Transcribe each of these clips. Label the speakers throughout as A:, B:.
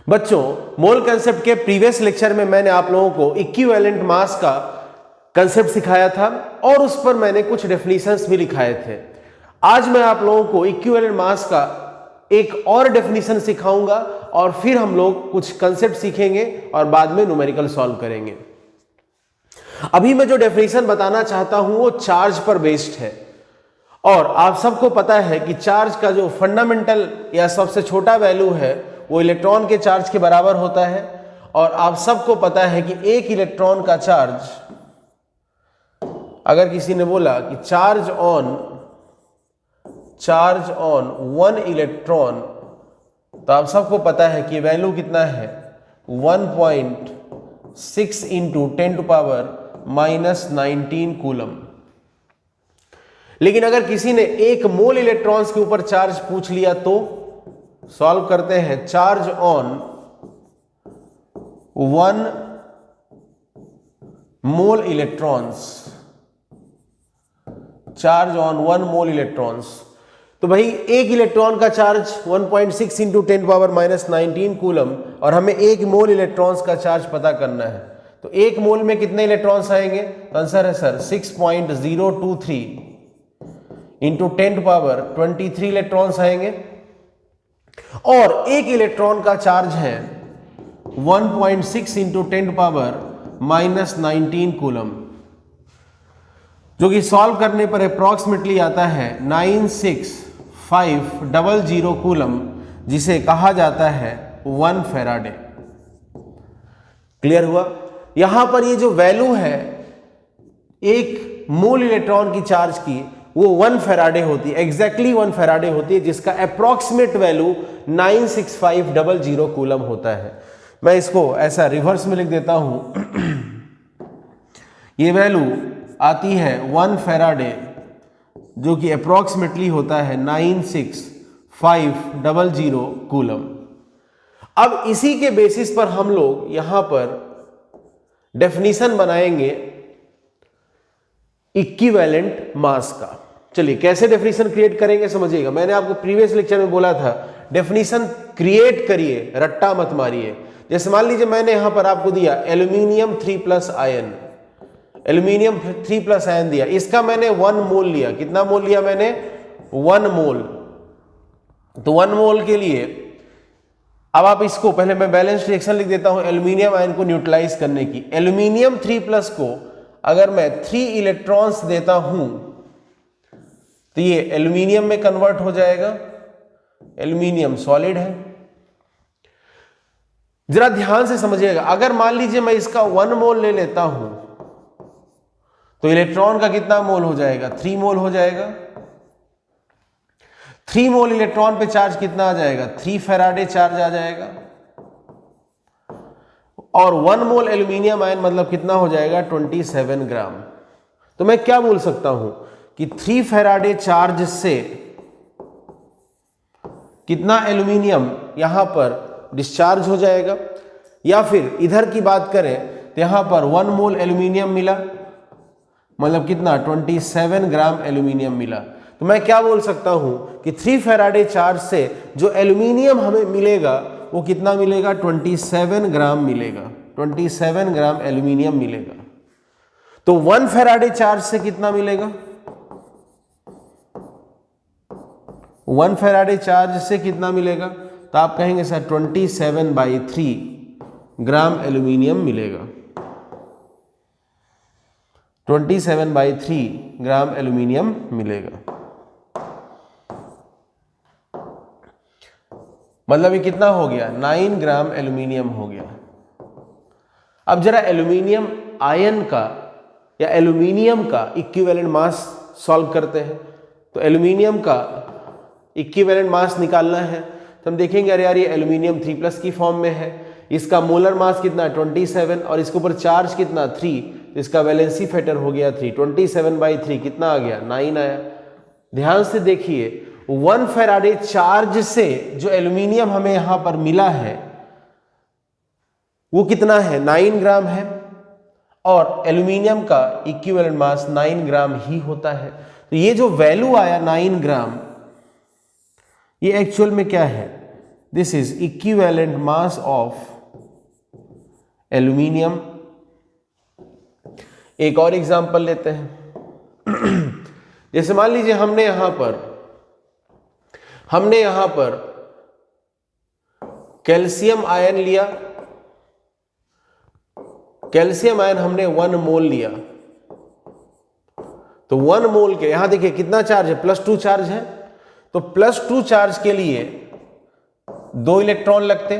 A: बच्चों, मोल कंसेप्ट के previous lecture में मैंने आप लोगों को इक्विवेलेंट मास का कंसेप्ट सिखाया था और उस पर मैंने कुछ डेफिनेशंस भी लिखाए थे। आज मैं आप लोगों को इक्विवेलेंट मास का एक और डेफिनेशन सिखाऊंगा और फिर हम लोग कुछ कंसेप्ट सीखेंगे और बाद में न्यूमेरिकल सॉल्व करेंगे। अभी मैं जो डेफिनेशन बताना चाहता हूं वो चार्ज पर बेस्ड है और आप सबको पता है कि चार्ज का जो फंडामेंटल या सबसे छोटा वैल्यू है वो इलेक्ट्रॉन के चार्ज के बराबर होता है और आप सबको पता है कि एक इलेक्ट्रॉन का चार्ज, अगर किसी ने बोला कि चार्ज ऑन 1 इलेक्ट्रॉन, तो आप सबको पता है कि वैल्यू कितना है 1.6 इंटू 10⁻⁻19 कूलम। लेकिन अगर किसी ने 1 मोल इलेक्ट्रॉन्स के ऊपर चार्ज पूछ लिया तो सॉल्व करते हैं। Charge on 1 mole electrons, charge on 1 mole electrons, तो भाई एक इलेक्ट्रॉन का चार्ज 1.6 इंटू 10⁻⁻19 कूलम और हमें 1 मोल इलेक्ट्रॉन्स का चार्ज पता करना है। तो 1 मोल में कितने इलेक्ट्रॉन्स आएंगे? तो आंसर है सर 6.023 इंटू 10⁻23 इलेक्ट्रॉन्स आएंगे और एक इलेक्ट्रॉन का चार्ज है 1.6 इंटू 10⁻⁻19 कूलम, जो कि सॉल्व करने पर अप्रॉक्सीमेटली आता है 96500 कूलम, जिसे कहा जाता है 1 फैराडे। क्लियर हुआ? यहां पर ये जो वैल्यू है एक मोल इलेक्ट्रॉन की चार्ज की, वो 1 फैराडे होती है, एग्जैक्टली 1 फैराडे होती है, जिसका अप्रॉक्सीमेट वैल्यू 96500 कूलम होता है। मैं इसको ऐसा रिवर्स में लिख देता हूं ये वैल्यू आती है 1 फैराडे, जो कि अप्रॉक्सीमेटली होता है 96500 कूलम। अब इसी के बेसिस पर हम लोग यहां पर डेफिनेशन बनाएंगे इक्विवेलेंट मास का। चलिए कैसे डेफिनेशन क्रिएट करेंगे समझिएगा। मैंने आपको प्रीवियस लेक्चर में बोला था डेफिनेशन क्रिएट करिए, रट्टा मत मारिए। जैसे मान लीजिए मैंने यहां पर आपको दिया एल्यूमिनियम 3+ आयन, एल्यूमिनियम 3+ आयन दिया, इसका मैंने 1 मोल लिया। कितना मोल लिया मैंने? 1 मोल। तो 1 मोल के लिए अब आप इसको पहले मैं बैलेंस रिएक्शन लिख देता हूं एल्यूमिनियम आयन को न्यूट्रलाइज करने की। एल्यूमिनियम 3+ को अगर मैं 3 इलेक्ट्रॉन्स देता हूं तो ये एल्यूमिनियम में कन्वर्ट हो जाएगा। एल्यूमिनियम सॉलिड है। जरा ध्यान से समझिएगा, अगर मान लीजिए मैं इसका 1 मोल ले लेता हूं तो इलेक्ट्रॉन का कितना मोल हो जाएगा? 3 मोल हो जाएगा। 3 मोल इलेक्ट्रॉन पे चार्ज कितना आ जाएगा? 3 फैराडे चार्ज आ जाएगा। और 1 मोल एल्यूमिनियम आयन मतलब कितना हो जाएगा? 27 ग्राम। तो मैं क्या बोल सकता हूं कि 3 फैराडे चार्ज से कितना एल्यूमिनियम यहां पर डिस्चार्ज हो जाएगा। या फिर इधर की बात करें तो यहां पर 1 मोल एल्यूमिनियम मिला, मतलब कितना? 27 ग्राम एल्यूमिनियम मिला। तो मैं क्या बोल सकता हूं कि 3 फैराडे चार्ज से जो एल्यूमिनियम हमें मिलेगा वो कितना मिलेगा? 27 ग्राम मिलेगा। 27 ग्राम एल्यूमिनियम मिलेगा। तो 1 फैराडे चार्ज से कितना मिलेगा? 1 फैराडे चार्ज से कितना मिलेगा? तो आप कहेंगे सर 27/3 ग्राम एल्यूमिनियम मिलेगा। 27/3 ग्राम एल्यूमिनियम मिलेगा। मतलब ये कितना हो गया? 9 ग्राम एल्यूमिनियम हो गया। अब जरा एल्यूमिनियम आयन का या एल्यूमिनियम का इक्विवेलेंट मास सॉल्व करते हैं। तो एल्यूमिनियम का इक्विवेलेंट मास निकालना है तो हम देखेंगे अरे यार ये एल्यूमिनियम 3+ की फॉर्म में है, इसका मोलर मास कितना? 27 और इसके ऊपर चार्ज कितना? 3, तो इसका वैलेंसी फैक्टर हो गया 3। 27/3 कितना आ गया? 9 आया। ध्यान से देखिए 1 फैराडे चार्ज से जो एल्यूमिनियम हमें यहां पर मिला है वो कितना है? 9 ग्राम है और एल्यूमिनियम का इक्विवेलेंट मास 9 ग्राम ही होता है। तो ये जो वैल्यू आया 9 ग्राम, ये एक्चुअल में क्या है? This is equivalent mass of aluminium. एक और एग्जांपल लेते हैं। जैसे मान लीजिए हमने यहां पर कैल्शियम आयन लिया, कैल्शियम आयन हमने 1 मोल लिया, तो 1 मोल के यहां देखिए कितना चार्ज है, +2 चार्ज है, तो +2 चार्ज के लिए 2 इलेक्ट्रॉन लगते,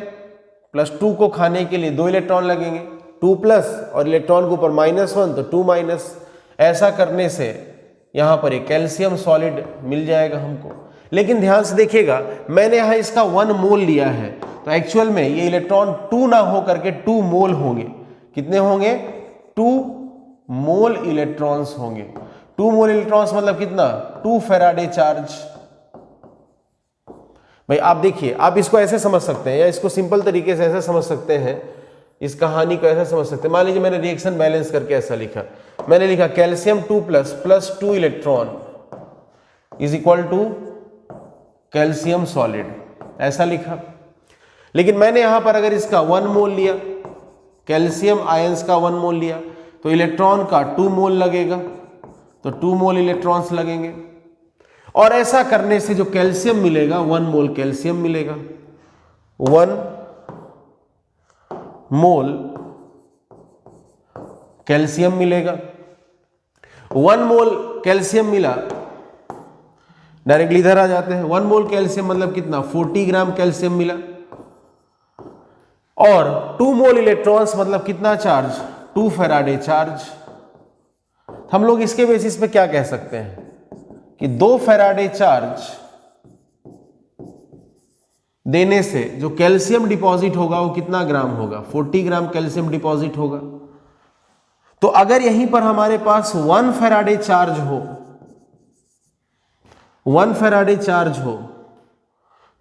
A: +2 को खाने के लिए 2 इलेक्ट्रॉन लगेंगे, 2+ और इलेक्ट्रॉन के ऊपर -1 तो 2-। ऐसा करने से यहां पर एक कैल्शियम सॉलिड मिल जाएगा हमको। लेकिन ध्यान से देखिएगा, मैंने यहां इसका 1 मोल लिया है, तो एक्चुअल में ये इलेक्ट्रॉन 2 ना हो करके 2 मोल होंगे। कितने होंगे? 2 मोल इलेक्ट्रॉन्स होंगे। 2 मोल इलेक्ट्रॉन्स मतलब कितना? 2 फैराडे चार्ज। भाई आप देखिए, आप इसको ऐसे समझ सकते हैं या इसको सिंपल तरीके से ऐसे समझ सकते हैं, इस कहानी को ऐसे समझ सकते हैं। मान लीजिए मैंने रिएक्शन बैलेंस करके ऐसा लिखा, मैंने लिखा calcium 2+ + 2 electron is equal to calcium solid, ऐसा लिखा। लेकिन मैंने यहां पर अगर इसका 1 मोल लिया, कैल्शियम आयंस का 1 मोल लिया, तो इलेक्ट्रॉन का 2 मोल लगेगा, तो 2 मोल इलेक्ट्रॉन्स लगेंगे। और ऐसा करने से जो कैल्शियम मिलेगा 1 मोल कैल्शियम मिलेगा, 1 मोल कैल्शियम मिलेगा। 1 मोल कैल्शियम मिला, डायरेक्टली इधर आ जाते हैं। 1 मोल कैल्शियम मतलब कितना? 40 ग्राम कैल्शियम मिला। और 2 मोल इलेक्ट्रॉन्स मतलब कितना चार्ज? 2 Faraday charge. हम लोग इसके बेसिस पे क्या कह सकते हैं कि 2 फैराडे चार्ज देने से जो कैल्शियम डिपॉजिट होगा वो कितना ग्राम होगा? 40 ग्राम कैल्शियम डिपॉजिट होगा। तो अगर यहीं पर हमारे पास 1 फैराडे चार्ज हो, 1 फैराडे चार्ज हो,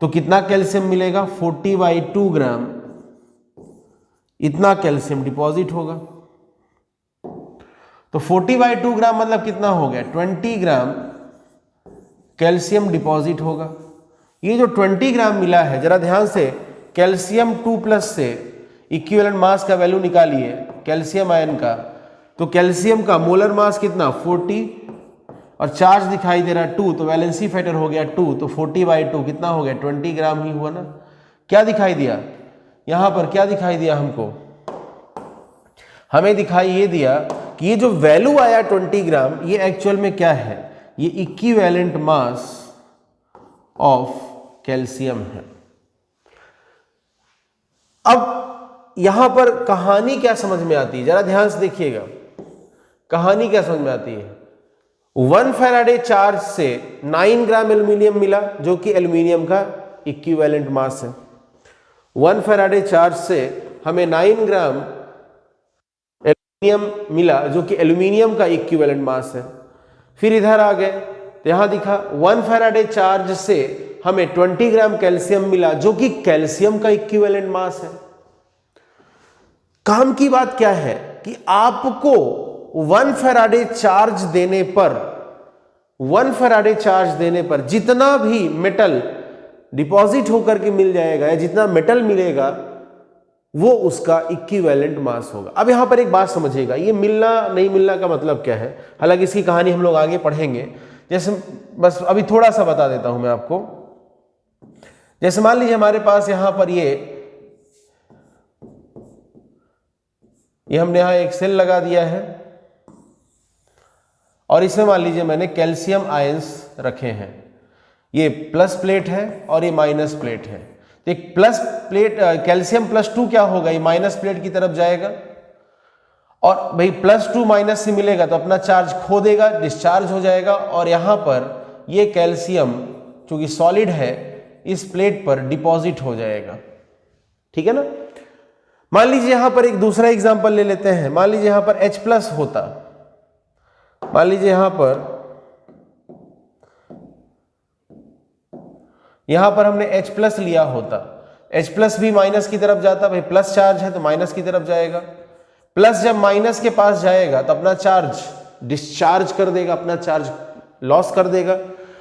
A: तो कितना कैल्शियम मिलेगा? 40/2 ग्राम, इतना कैल्शियम डिपॉजिट होगा। तो 40/2 ग्राम मतलब कितना हो गया? 20 ग्राम कैल्शियम डिपॉजिट होगा। ये जो 20 ग्राम मिला है, जरा ध्यान से कैल्शियम 2+ से इक्विवेलेंट मास का वैल्यू निकालिए कैल्शियम आयन का, तो कैल्शियम का मोलर मास कितना? 40, और चार्ज दिखाई दे रहा है 2, तो वैलेंसी फैक्टर हो गया 2, तो 40/2 कितना हो गया? 20 ग्राम ही हुआ ना। क्या दिखाई दिया यहां पर? क्या दिखाई दिया हमको? हमें दिखाई ये दिया कि ये जो वैल्यू आया 20 ग्राम, ये एक्चुअल में क्या है? ये इक्विवेलेंट मास ऑफ कैल्शियम है। अब यहां पर कहानी क्या समझ में आती है? जरा ध्यान से देखिएगा, कहानी क्या समझ में आती है। 1 फैराडे चार्ज से 9 ग्राम एल्यूमिनियम मिला, जो कि एल्यूमिनियम का इक्विवेलेंट मास है। 1 फैराडे चार्ज से हमें 9 ग्राम एल्यूमिनियम मिला, जो कि एल्यूमिनियम का इक्विवेलेंट मास है। फिर इधर आ गए तो यहां दिखा 1 फैराडे चार्ज से हमें 20 ग्राम कैल्शियम मिला, जो कि कैल्शियम का इक्विवेलेंट मास है। काम की बात क्या है कि आपको 1 फैराडे चार्ज देने पर, 1 फैराडे चार्ज देने पर जितना भी मेटल डिपॉजिट होकर के मिल जाएगा, या जितना मेटल मिलेगा, वो उसका इक्विवेलेंट मास होगा। अब यहां पर एक बात समझिएगा, ये मिलना नहीं मिलना का मतलब क्या है, हालांकि इसकी कहानी हम लोग आगे पढ़ेंगे। जैसे बस अभी थोड़ा सा बता देता हूं मैं आपको। जैसे मान लीजिए हमारे पास यहां पर ये हमने यहां एक सेल लगा दिया है, और इसमें मान लीजिए मैंने कैल्शियम आयंस रखे हैं। ये प्लस प्लेट है और ये माइनस प्लेट है। तो एक प्लस प्लेट कैल्शियम +2 क्या होगा? ये माइनस प्लेट की तरफ जाएगा, और भाई +2 माइनस से मिलेगा तो अपना चार्ज खो देगा, डिस्चार्ज हो जाएगा। और यहां पर ये कैल्शियम चूंकि सॉलिड है, इस प्लेट पर डिपॉजिट हो जाएगा। ठीक है ना। मान लीजिए यहां पर एक दूसरा एग्जांपल ले लेते हैं। मान लीजिए यहां पर H+ होता, मान लीजिए यहां पर हमने H+ लिया होता, H+ भी माइनस की तरफ जाता, भाई प्लस चार्ज है तो माइनस की तरफ जाएगा। प्लस जब माइनस के पास जाएगा तो अपना चार्ज डिस्चार्ज कर देगा, अपना चार्ज लॉस कर देगा।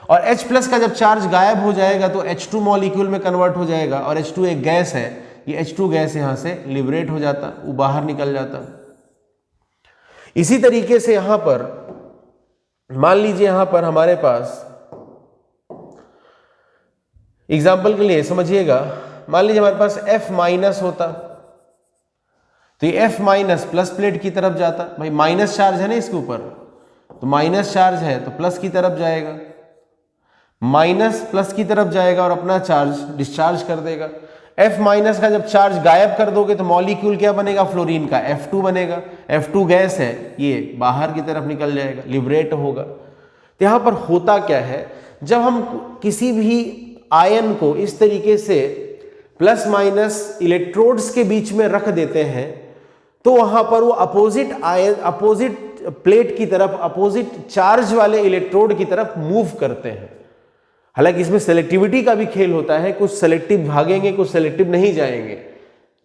A: और H+ का जब चार्ज गायब हो जाएगा तो H2 मॉलिक्यूल में कन्वर्ट हो जाएगा, और H2 एक गैस है, ये H2 गैस यहां से लिबरेट हो जाता, वो बाहर निकल जाता। इसी तरीके से यहां पर मान लीजिए यहां पर हमारे पास एग्जाम्पल के लिए समझिएगा, मान लीजिए हमारे पास F- होता तो ये F- प्लस प्लेट की तरफ जाता। भाई माइनस चार्ज है ना इसके ऊपर, तो माइनस चार्ज है तो प्लस की तरफ जाएगा, माइनस प्लस की तरफ जाएगा और अपना चार्ज डिस्चार्ज कर देगा। F- का जब चार्ज गायब कर दोगे तो मॉलिक्यूल क्या बनेगा, फ्लोरीन का F2 बनेगा। F2 गैस है, ये बाहर की तरफ निकल जाएगा, लिबरेट होगा। तो यहां पर होता क्या है, जब हम किसी भी आयन को इस तरीके से प्लस माइनस इलेक्ट्रोड्स के बीच में रख देते हैं तो वहां पर वो अपोजिट आयन, अपोजिट प्लेट की तरफ, अपोजिट चार्ज वाले इलेक्ट्रोड की तरफ मूव करते हैं। हालांकि इसमें सेलेक्टिविटी का भी खेल होता है, कुछ सेलेक्टिव भागेंगे, कुछ सेलेक्टिव नहीं जाएंगे,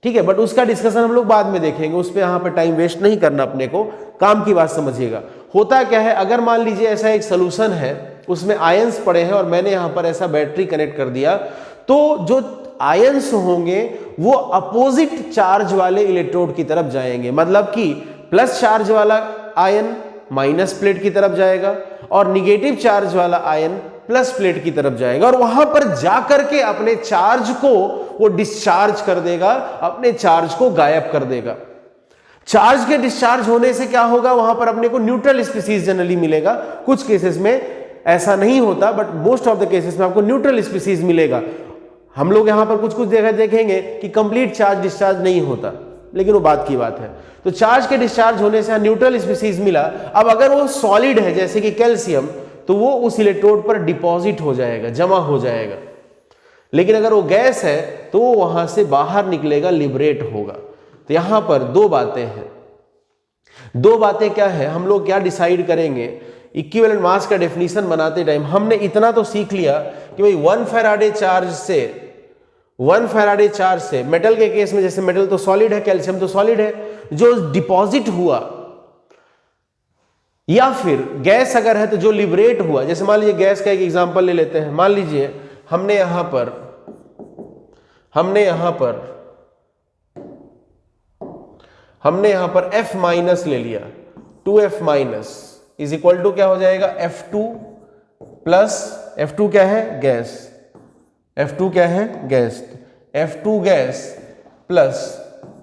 A: ठीक है, बट उसका डिस्कशन हम लोग बाद में देखेंगे, उस पर यहां पर टाइम वेस्ट नहीं करना अपने को, काम की बात समझिएगा। होता क्या है, अगर मान लीजिए ऐसा एक सोल्यूशन है, उसमें आयंस पड़े हैं और मैंने यहां पर ऐसा बैटरी कनेक्ट कर दिया, तो जो आयंस होंगे वो अपोजिट चार्ज वाले इलेक्ट्रोड की तरफ जाएंगे। मतलब कि प्लस चार्ज वाला आयन माइनस प्लेट की तरफ जाएगा और निगेटिव चार्ज वाला आयन प्लस प्लेट की तरफ जाएगा, और वहां पर जाकर के अपने चार्ज को वो डिस्चार्ज कर देगा, अपने चार्ज को गायब कर देगा। चार्ज के डिस्चार्ज होने से क्या होगा, वहां पर अपने को न्यूट्रल स्पीसीज जनरली मिलेगा। कुछ केसेस में ऐसा नहीं होता, but most of the cases में आपको न्यूट्रल स्पीसीज मिलेगा। हम लोग यहां पर कुछ कुछ जगह देखेंगे कि कंप्लीट चार्ज डिस्चार्ज नहीं होता, लेकिन वो बात की बात है। तो चार्ज के डिस्चार्ज होने से न्यूट्रल स्पीसीज मिला। अब अगर वो सॉलिड है जैसे कि कैल्शियम, तो वो उस इलेक्ट्रोड पर डिपॉजिट हो जाएगा, जमा हो जाएगा। लेकिन अगर वो गैस है तो वो वहां से बाहर निकलेगा, लिबरेट होगा। तो यहां पर दो बातें हैं। दो बातें क्या है, हम लोग क्या डिसाइड करेंगे, इक्विवेलेंट मास का डेफिनेशन बनाते टाइम हमने इतना तो सीख लिया कि भाई 1 फैराडे चार्ज से मेटल के केस में, जैसे मेटल तो सॉलिड है, कैल्शियम तो सॉलिड है, जो डिपॉजिट हुआ, या फिर गैस अगर है तो जो लिबरेट हुआ। जैसे मान लीजिए गैस का एक एग्जांपल ले लेते हैं। मान लीजिए हमने यहां पर F- ले लिया, 2F- इज इक्वल टू क्या हो जाएगा, F2 प्लस, F2 क्या है, गैस, F2 क्या है, gas, F2 gas plus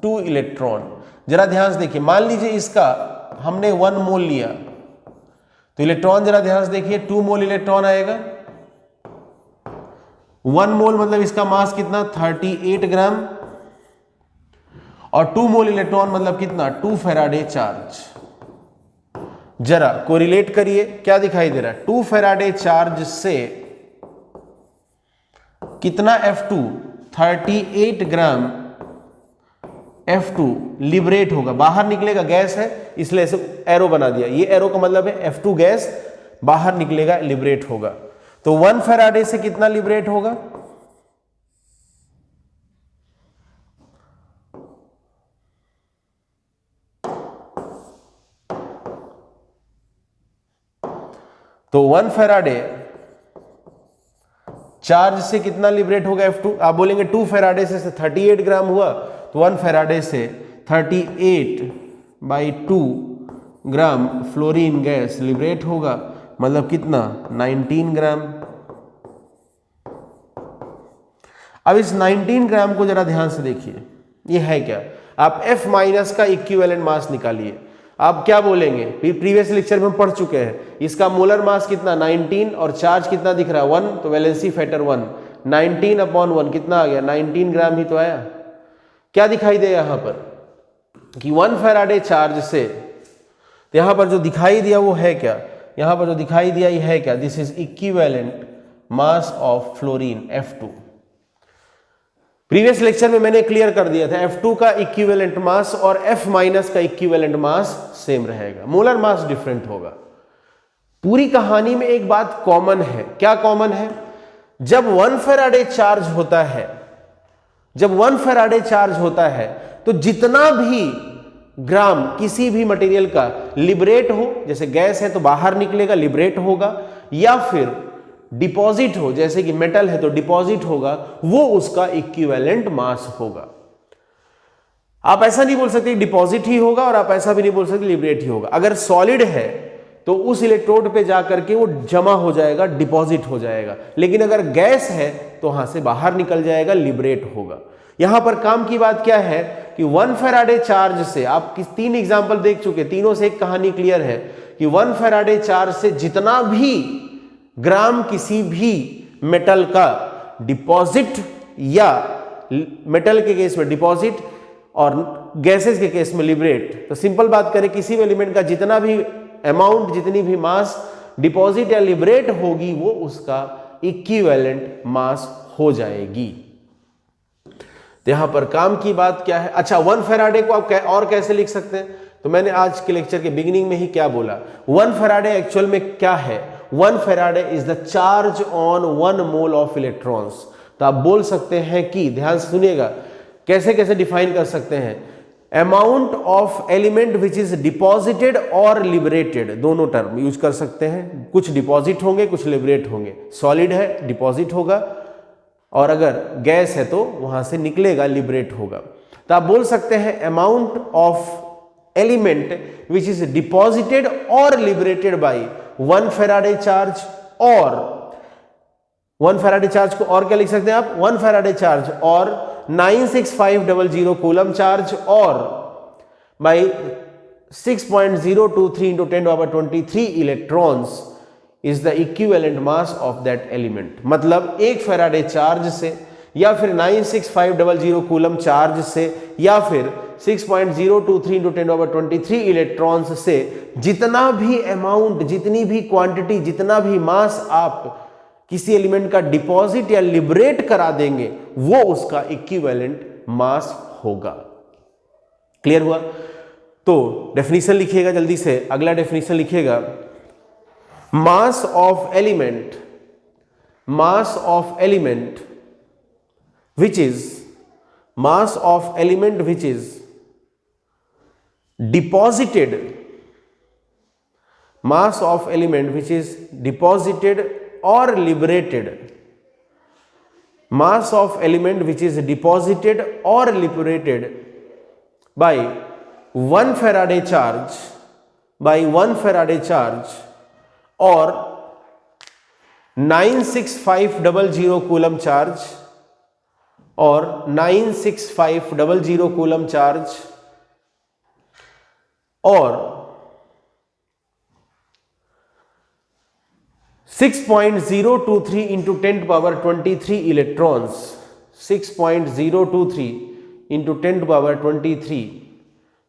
A: 2 electron. जरा ध्यान से देखिए, मान लीजिए इसका हमने 1 मोल लिया, तो इलेक्ट्रॉन जरा ध्यान से देखिए, 2 मोल इलेक्ट्रॉन आएगा। 1 मोल मतलब इसका मास कितना, 38 ग्राम, और 2 मोल इलेक्ट्रॉन मतलब कितना, 2 फैराडे चार्ज। जरा कोरिलेट करिए, क्या दिखाई दे रहा है, 2 फैराडे चार्ज से कितना F2, 38 ग्राम F2 लिबरेट होगा, बाहर निकलेगा, गैस है इसलिए ऐसे एरो बना दिया। ये एरो का मतलब है F2 गैस बाहर निकलेगा, लिबरेट होगा। तो 1 फैराडे से कितना लिबरेट होगा, तो 1 फैराडे चार्ज से कितना लिबरेट होगा F2। आप बोलेंगे 2 फैराडे से 38 ग्राम हुआ, तो 1 फैराडे से 38/2 ग्राम फ्लोरीन गैस लिबरेट होगा, मतलब कितना, 19 ग्राम। अब इस 19 ग्राम को जरा ध्यान से देखिए, ये है क्या, आप F- का इक्विवेलेंट मास निकालिए। आप क्या बोलेंगे, प्रीवियस लेक्चर में हम पढ़ चुके हैं, इसका मोलर मास कितना 19 और चार्ज कितना दिख रहा है 1, तो वैलेंसी फैक्टर 1, 19/1 कितना आ गया, 19 ग्राम ही तो आया। क्या दिखाई दे यहां पर कि 1 फैराडे चार्ज से, तो यहां पर जो दिखाई दिया वो है क्या, यहां पर जो दिखाई दिया ये है क्या, this is equivalent mass of fluorine F2। Previous lecture में मैंने क्लियर कर दिया था, F2 का इक्विवेलेंट मास और F- का इक्विवेलेंट मास सेम रहेगा, मोलर मास डिफरेंट होगा। पूरी कहानी में एक बात कॉमन है, क्या कॉमन है, जब 1 फैराडे चार्ज होता है, तो जितना भी ग्राम किसी भी मटेरियल का लिबरेट हो, जैसे गैस है तो बाहर निकलेगा, लिबरेट होगा, या फिर डिपॉजिट हो, जैसे कि मेटल है तो डिपॉजिट होगा, वो उसका इक्विवेलेंट मास होगा। आप ऐसा नहीं बोल सकते डिपॉजिट ही होगा और आप ऐसा भी नहीं बोल सकते लिबरेट ही होगा। अगर सॉलिड है तो उस इलेक्ट्रोड पे जाकर के वो जमा हो जाएगा, डिपॉजिट हो जाएगा, लेकिन अगर गैस है तो वहां से बाहर निकल जाएगा, लिबरेट होगा। यहां पर काम की बात क्या है कि 1 फैराडे चार्ज से, आप 3 एग्जांपल देख चुके, तीनों से एक कहानी क्लियर है कि 1 फैराडे चार्ज से जितना भी ग्राम किसी भी मेटल का डिपॉजिट, या मेटल के केस में डिपॉजिट और गैसेस के केस में लिबरेट, तो सिंपल बात करें किसी भी एलिमेंट का जितना भी अमाउंट, जितनी भी मास डिपॉजिट या लिबरेट होगी वो उसका इक्विवेलेंट मास हो जाएगी। तो यहां पर काम की बात क्या है। अच्छा, 1 फैराडे को आप और कैसे लिख सकते हैं, तो मैंने आज के लेक्चर के बिगिनिंग में ही क्या बोला, 1 फैराडे एक्चुअल में क्या है, 1 Faraday is the charge on 1 mole of electrons. तो आप बोल सकते हैं कि, ध्यान से सुनिएगा कैसे कैसे डिफाइन कर सकते हैं, amount of element which is deposited और लिबरेटेड, दोनों टर्म यूज कर सकते हैं। कुछ डिपॉजिट होंगे, कुछ लिबरेट होंगे। सॉलिड है डिपॉजिट होगा, और अगर गैस है तो वहां से निकलेगा, लिबरेट होगा। तो आप बोल सकते हैं amount of element which is deposited और लिबरेटेड बाय 1 फैराडे चार्ज, और 1 फैराडे चार्ज को और क्या लिख सकते हैं आप, 1 फैराडे चार्ज और 96500 कूलम चार्ज, और by 6.023 into 10⁻23 electrons is the equivalent mass of that element. मतलब 1 फैराडे चार्ज से, या फिर 96500 कूलम चार्ज से, या फिर 6.023 into 10⁻23 इलेक्ट्रॉन्स से जितना भी अमाउंट, जितनी भी क्वांटिटी, जितना भी मास आप किसी एलिमेंट का डिपॉजिट या लिबरेट करा देंगे वो उसका इक्विवेलेंट मास होगा। क्लियर हुआ? तो डेफिनेशन लिखिएगा जल्दी से, अगला डेफिनेशन लिखिएगा, mass of element, mass of element which is mass of element which is deposited, mass of element which is deposited or liberated, mass of element which is deposited or liberated by 1 Faraday charge, by 1 Faraday charge or 96500 coulomb charge, और 96500 coulomb charge, और 6.023 into 10⁻23 electrons, 6.023 into 10⁻23,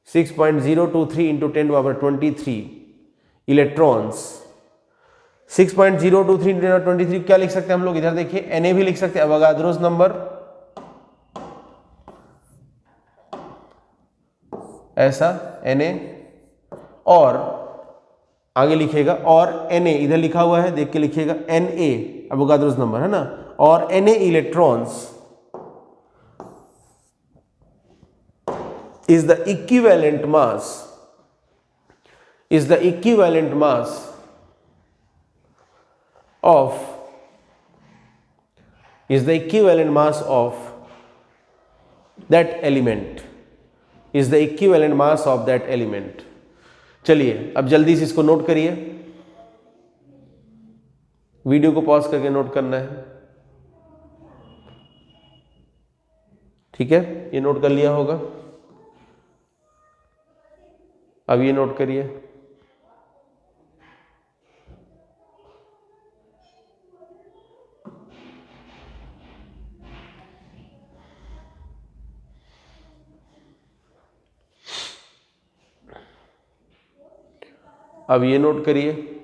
A: 6.023 into 10⁻23 electrons, 6.023 into 10⁻23 क्या लिख सकते हैं हम लोग, इधर देखिए Na भी लिख सकते हैं, अवोगाद्रोस नंबर, ऐसा Na, और आगे लिखेगा और Na, इधर लिखा हुआ है देख के लिखिएगा, Na अवोगाद्रोस नंबर है ना, और Na electrons is the equivalent mass, is the equivalent mass of, is the equivalent mass of that element, is the equivalent mass of that element। चलिए अब जल्दी से इसको नोट करिए, वीडियो को पॉज करके नोट करना है, ठीक है? ये नोट कर लिया होगा, अब ये नोट करिए, अब ये नोट करिए,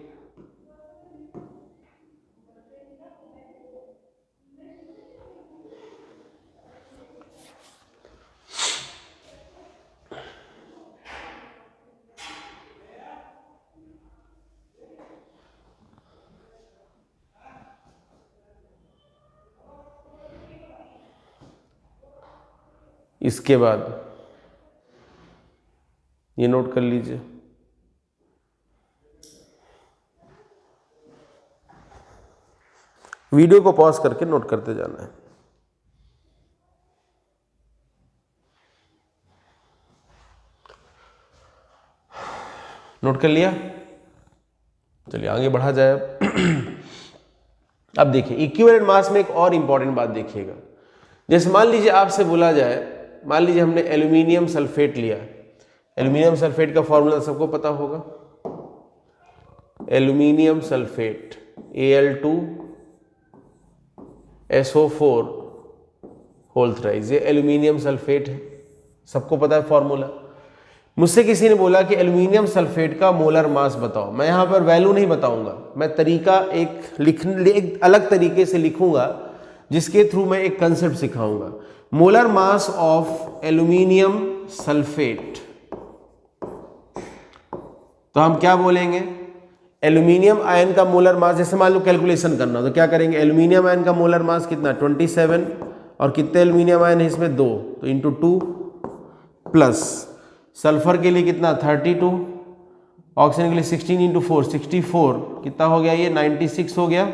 A: इसके बाद ये नोट कर लीजिए, वीडियो को पॉज करके नोट करते जाना है। नोट कर लिया? चलिए आगे बढ़ा जाए। अब देखिए इक्विवेलेंट मास में एक और इंपॉर्टेंट बात देखिएगा। जैसे मान लीजिए आपसे बोला जाए, मान लीजिए हमने एल्यूमिनियम सल्फेट लिया। एल्यूमिनियम सल्फेट का फॉर्मूला सबको पता होगा, aluminium sulphate Al2SO4 whole thrice, ये एल्यूमिनियम सल्फेट है, सबको पता है फॉर्मूला। मुझसे किसी ने बोला कि एल्यूमिनियम सल्फेट का मोलर मास बताओ। मैं यहां पर वैल्यू नहीं बताऊंगा, मैं तरीका एक अलग तरीके से लिखूंगा जिसके थ्रू मैं एक कंसेप्ट सिखाऊंगा। Molar mass of aluminium sulphate, तो हम क्या बोलेंगे, एल्यूमिनियम आयन का मोलर मास, जैसे मान लो कैलकुलेशन करना तो क्या करेंगे, एल्यूमिनियम आयन का मोलर मास कितना 27 और कितने एल्यूमिनियम आयन है इसमें 2, तो इंटू 2 प्लस सल्फर के लिए कितना 32, ऑक्सीजन के लिए 16 इंटू 4 64, कितना हो गया ये 96 हो गया,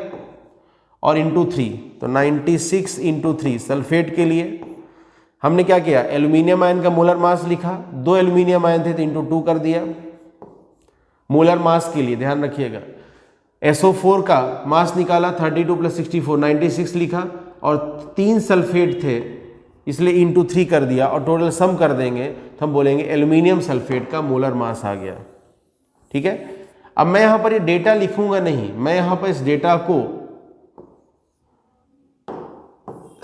A: और इंटू 3 तो 96 इंटू 3 सल्फेट के लिए हमने क्या किया, एल्यूमिनियम आयन का मोलर मास लिखा, 2 एल्यूमिनियम आयन थे तो इंटू 2 कर दिया। मोलर मास के लिए ध्यान रखिएगा, SO4 का मास निकाला 32 प्लस 64 96 लिखा, और 3 सल्फेट थे इसलिए इंटू 3 कर दिया, और टोटल सम कर देंगे तो हम बोलेंगे एल्यूमिनियम सल्फेट का मोलर मास आ गया। ठीक है, अब मैं यहां पर ये डेटा लिखूंगा नहीं, मैं यहां पर इस डेटा को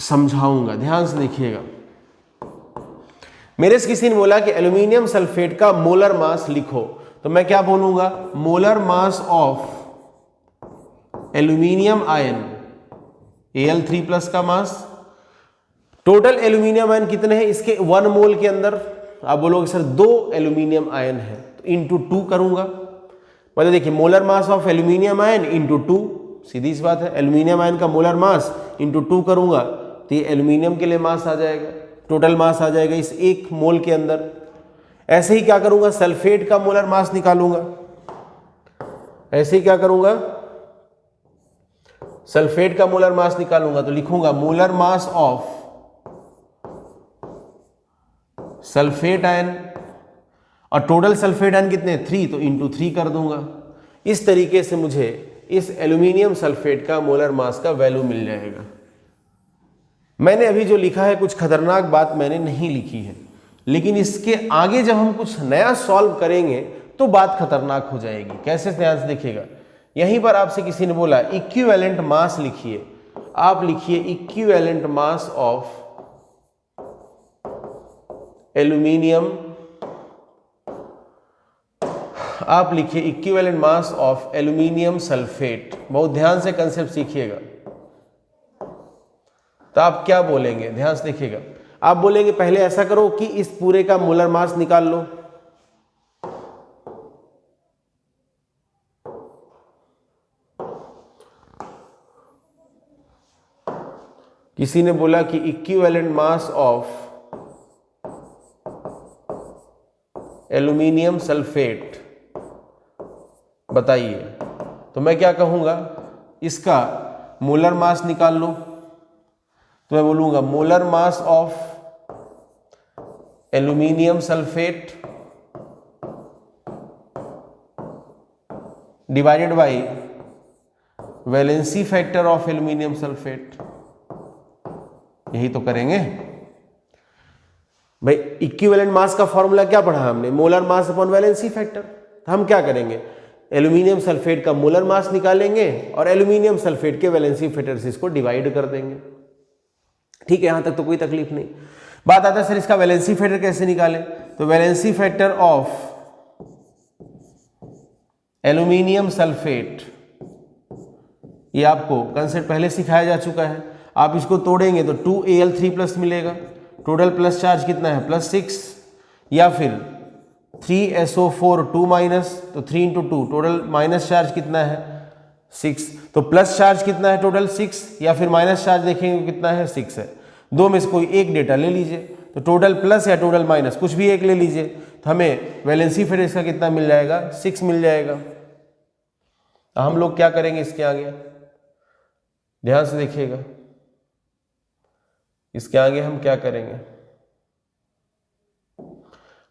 A: समझाऊंगा, ध्यान से देखिएगा। मेरे से किसी ने बोला कि एल्यूमिनियम सल्फेट का मोलर मास लिखो, तो मैं क्या बोलूंगा, molar mass of aluminium ion Al3 plus का मास, टोटल एल्यूमिनियम आयन कितने हैं इसके 1 मोल के अंदर, आप बोलोगे सर 2 एल्यूमिनियम आयन है, तो इंटू 2 करूंगा। मतलब देखिए molar mass of aluminium ion into 2, सीधी सी बात है, एल्यूमिनियम आयन का मोलर मास इंटू 2 करूंगा तो ये एल्यूमिनियम के लिए मास आ जाएगा, टोटल मास आ जाएगा इस 1 मोल के अंदर। ऐसे ही क्या करूंगा, सल्फेट का मोलर मास निकालूंगा, ऐसे ही क्या करूंगा, सल्फेट का मोलर मास निकालूंगा, तो लिखूंगा molar mass of sulphate ion, और टोटल सल्फेट आयन कितने 3, तो इंटू 3 कर दूंगा। इस तरीके से मुझे इस एल्यूमिनियम सल्फेट का मोलर मास का वैल्यू मिल जाएगा। मैंने अभी जो लिखा है कुछ खतरनाक बात मैंने नहीं लिखी है, लेकिन इसके आगे जब हम कुछ नया सॉल्व करेंगे तो बात खतरनाक हो जाएगी। कैसे, ध्यान से देखिएगा। यहीं पर आपसे किसी ने बोला इक्विवेलेंट मास लिखिए, आप लिखिए इक्विवेलेंट मास ऑफ एल्यूमिनियम, आप लिखिए equivalent mass of aluminium sulphate. बहुत ध्यान से कंसेप्ट सीखिएगा। तो आप क्या बोलेंगे, ध्यान से देखिएगा। आप बोलेंगे पहले ऐसा करो कि इस पूरे का मोलर मास निकाल लो, किसी ने बोला कि equivalent mass of aluminium sulphate बताइए, तो मैं क्या कहूंगा, इसका मोलर मास निकाल लो। तो मैं बोलूंगा molar mass of aluminium sulphate divided by valency factor of aluminium sulphate. यही तो करेंगे भाई। इक्विवेलेंट मास का फॉर्मूला क्या पढ़ा हमने, molar mass upon valency factor. तो हम क्या करेंगे, एल्यूमिनियम सल्फेट का मोलर मास निकालेंगे और एल्यूमिनियम सल्फेट के वैलेंसी फैक्टर से इसको डिवाइड कर देंगे। ठीक है, यहां तक तो कोई तकलीफ नहीं। बात आता है सर इसका वैलेंसी फैक्टर कैसे निकालें, तो valency factor of aluminium sulphate, ये आपको कंसेप्ट पहले सिखाया जा चुका है। आप इसको तोड़ेंगे तो 2Al3 प्लस मिलेगा, टोटल प्लस चार्ज कितना है +6, या फिर 3SO4 2 माइनस, तो 3 इंटू 2 टोटल माइनस चार्ज कितना है 6, तो प्लस चार्ज कितना है टोटल 6, या फिर माइनस चार्ज देखेंगे कितना है 6 है। दो में से कोई एक डेटा ले लीजिए, तो टोटल प्लस या टोटल माइनस कुछ भी एक ले लीजिए, तो हमें वैलेंसी फैक्टर इसका कितना मिल जाएगा 6 मिल जाएगा। हम लोग क्या करेंगे इसके आगे, ध्यान से देखिएगा, इसके आगे हम क्या करेंगे,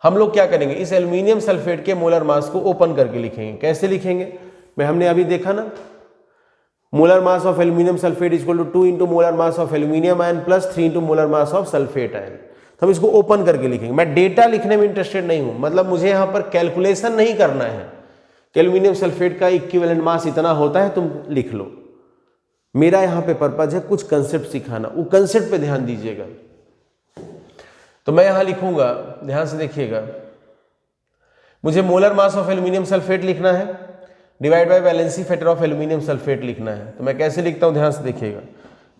A: हम लोग क्या करेंगे, इस एल्यूमिनियम सल्फेट के मोलर मास को ओपन करके लिखेंगे। कैसे लिखेंगे, मैं हमने अभी देखा ना, molar mass of aluminium sulphate equal to 2 into molar mass of aluminium ion plus 3 into molar mass of sulphate ion. तो हम इसको ओपन करके लिखेंगे। मैं डेटा लिखने में इंटरेस्टेड नहीं हूं, मतलब मुझे यहां पर कैलकुलेशन नहीं करना है कि एल्यूमिनियम सल्फेट का इक्विवेलेंट मास इतना होता है, तुम लिख लो। मेरा यहां पे पर्पज है कुछ कंसेप्ट सिखाना, वो कंसेप्ट पे ध्यान दीजिएगा। तो मैं यहां लिखूंगा, ध्यान से देखिएगा, मुझे molar mass of aluminium sulphate लिखना है divide by valency factor of aluminium sulphate लिखना है। तो मैं कैसे लिखता हूं, ध्यान से देखिएगा,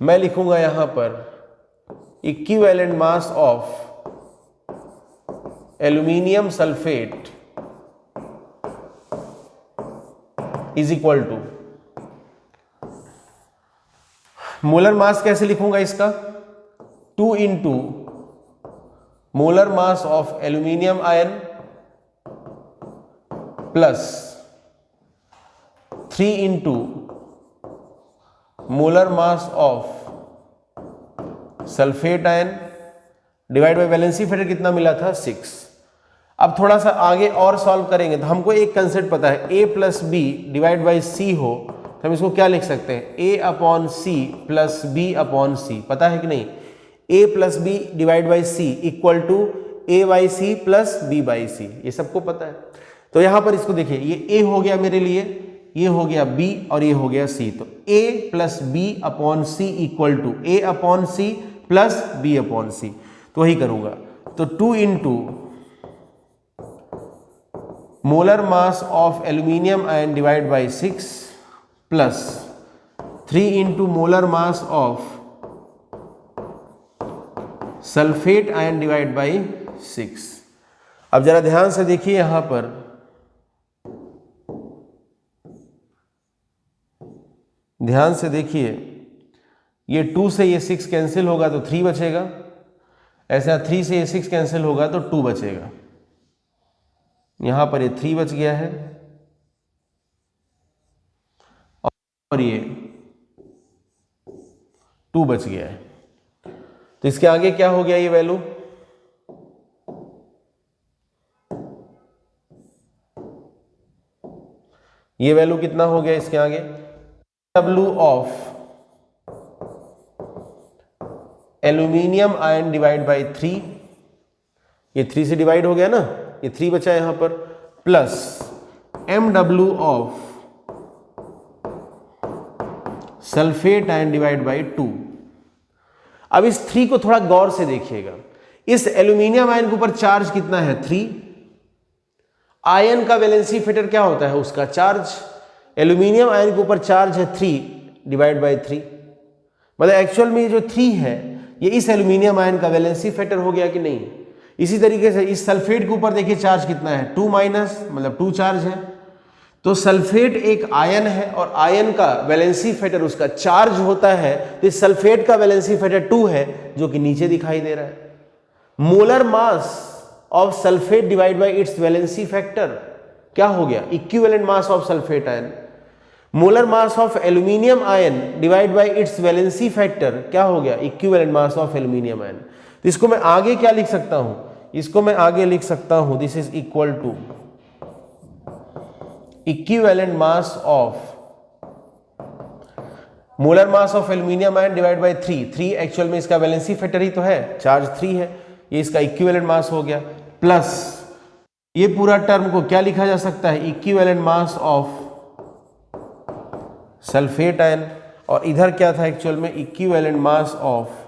A: मैं लिखूंगा यहां पर equivalent mass of aluminium sulphate is equal to, molar mass कैसे लिखूंगा इसका, 2 into molar mass of aluminium ion plus 3 into molar mass of sulphate ion divide by valency factor कितना मिला था, 6। अब थोड़ा सा आगे और सॉल्व करेंगे तो हमको एक कंसेप्ट पता है, a plus b divide by c हो तो हम इसको क्या लिख सकते हैं, a upon c plus b upon c. पता है कि नहीं, a plus b divide by c equal to a by c plus b by c, ये सबको पता है। तो यहां पर इसको देखिए, ये a हो गया मेरे लिए, ये हो गया b और ये हो गया c। तो a plus b upon c equal to a upon c plus b upon c. तो वही करूंगा, तो 2 into molar mass of aluminium ion divide by 6 plus 3 into molar mass of sulphate ion divide by 6। अब जरा ध्यान से देखिए, यहां पर ध्यान से देखिए, ये 2 से ये 6 कैंसिल होगा तो 3 बचेगा, ऐसा 3 से ये 6 कैंसिल होगा तो 2 बचेगा। यहां पर ये 3 बच गया है और ये 2 बच गया है। तो इसके आगे क्या हो गया, ये वैल्यू, ये वैल्यू कितना हो गया इसके आगे, W of aluminium ion divide by 3, ये 3 से डिवाइड हो गया ना, ये 3 बचा यहां पर, plus MW of sulphate ion divide by 2। अब इस 3 को थोड़ा गौर से देखिएगा, इस एल्यूमिनियम आयन के ऊपर चार्ज कितना है, 3। आयन का वैलेंसी फैक्टर क्या होता है, उसका चार्ज। एल्यूमिनियम आयन के ऊपर चार्ज है 3 डिवाइड बाई 3, मतलब एक्चुअल में ये जो 3 है ये इस एल्यूमिनियम आयन का वैलेंसी फैक्टर हो गया कि नहीं। इसी तरीके से इस सल्फेट के ऊपर देखिए चार्ज कितना है, 2 माइनस, मतलब 2 चार्ज है। तो सल्फेट एक आयन है और आयन का वैलेंसी फैक्टर उसका चार्ज होता है, तो इस सल्फेट का वैलेंसी फैक्टर 2 है जो कि नीचे दिखाई दे रहा है। Molar mass of sulphate divide by it's valency factor क्या हो गया, equivalent mass of sulphate ion. Molar mass of aluminium ion divide bye it's valency factor क्या हो गया, equivalent mass of aluminium ion. तो इसको मैं आगे क्या लिख सकता हूं, इसको मैं आगे लिख सकता हूं, this is equal to equivalent mass of molar mass of aluminium ion divide by 3 actual में इसका वैलेंसी फैक्टर ही तो है, चार्ज 3 है, ये इसका इक्विवेलेंट मास हो गया, प्लस ये पूरा टर्म को क्या लिखा जा सकता है, equivalent mass of sulphate ion, और इधर क्या था एक्चुअल में, equivalent mass of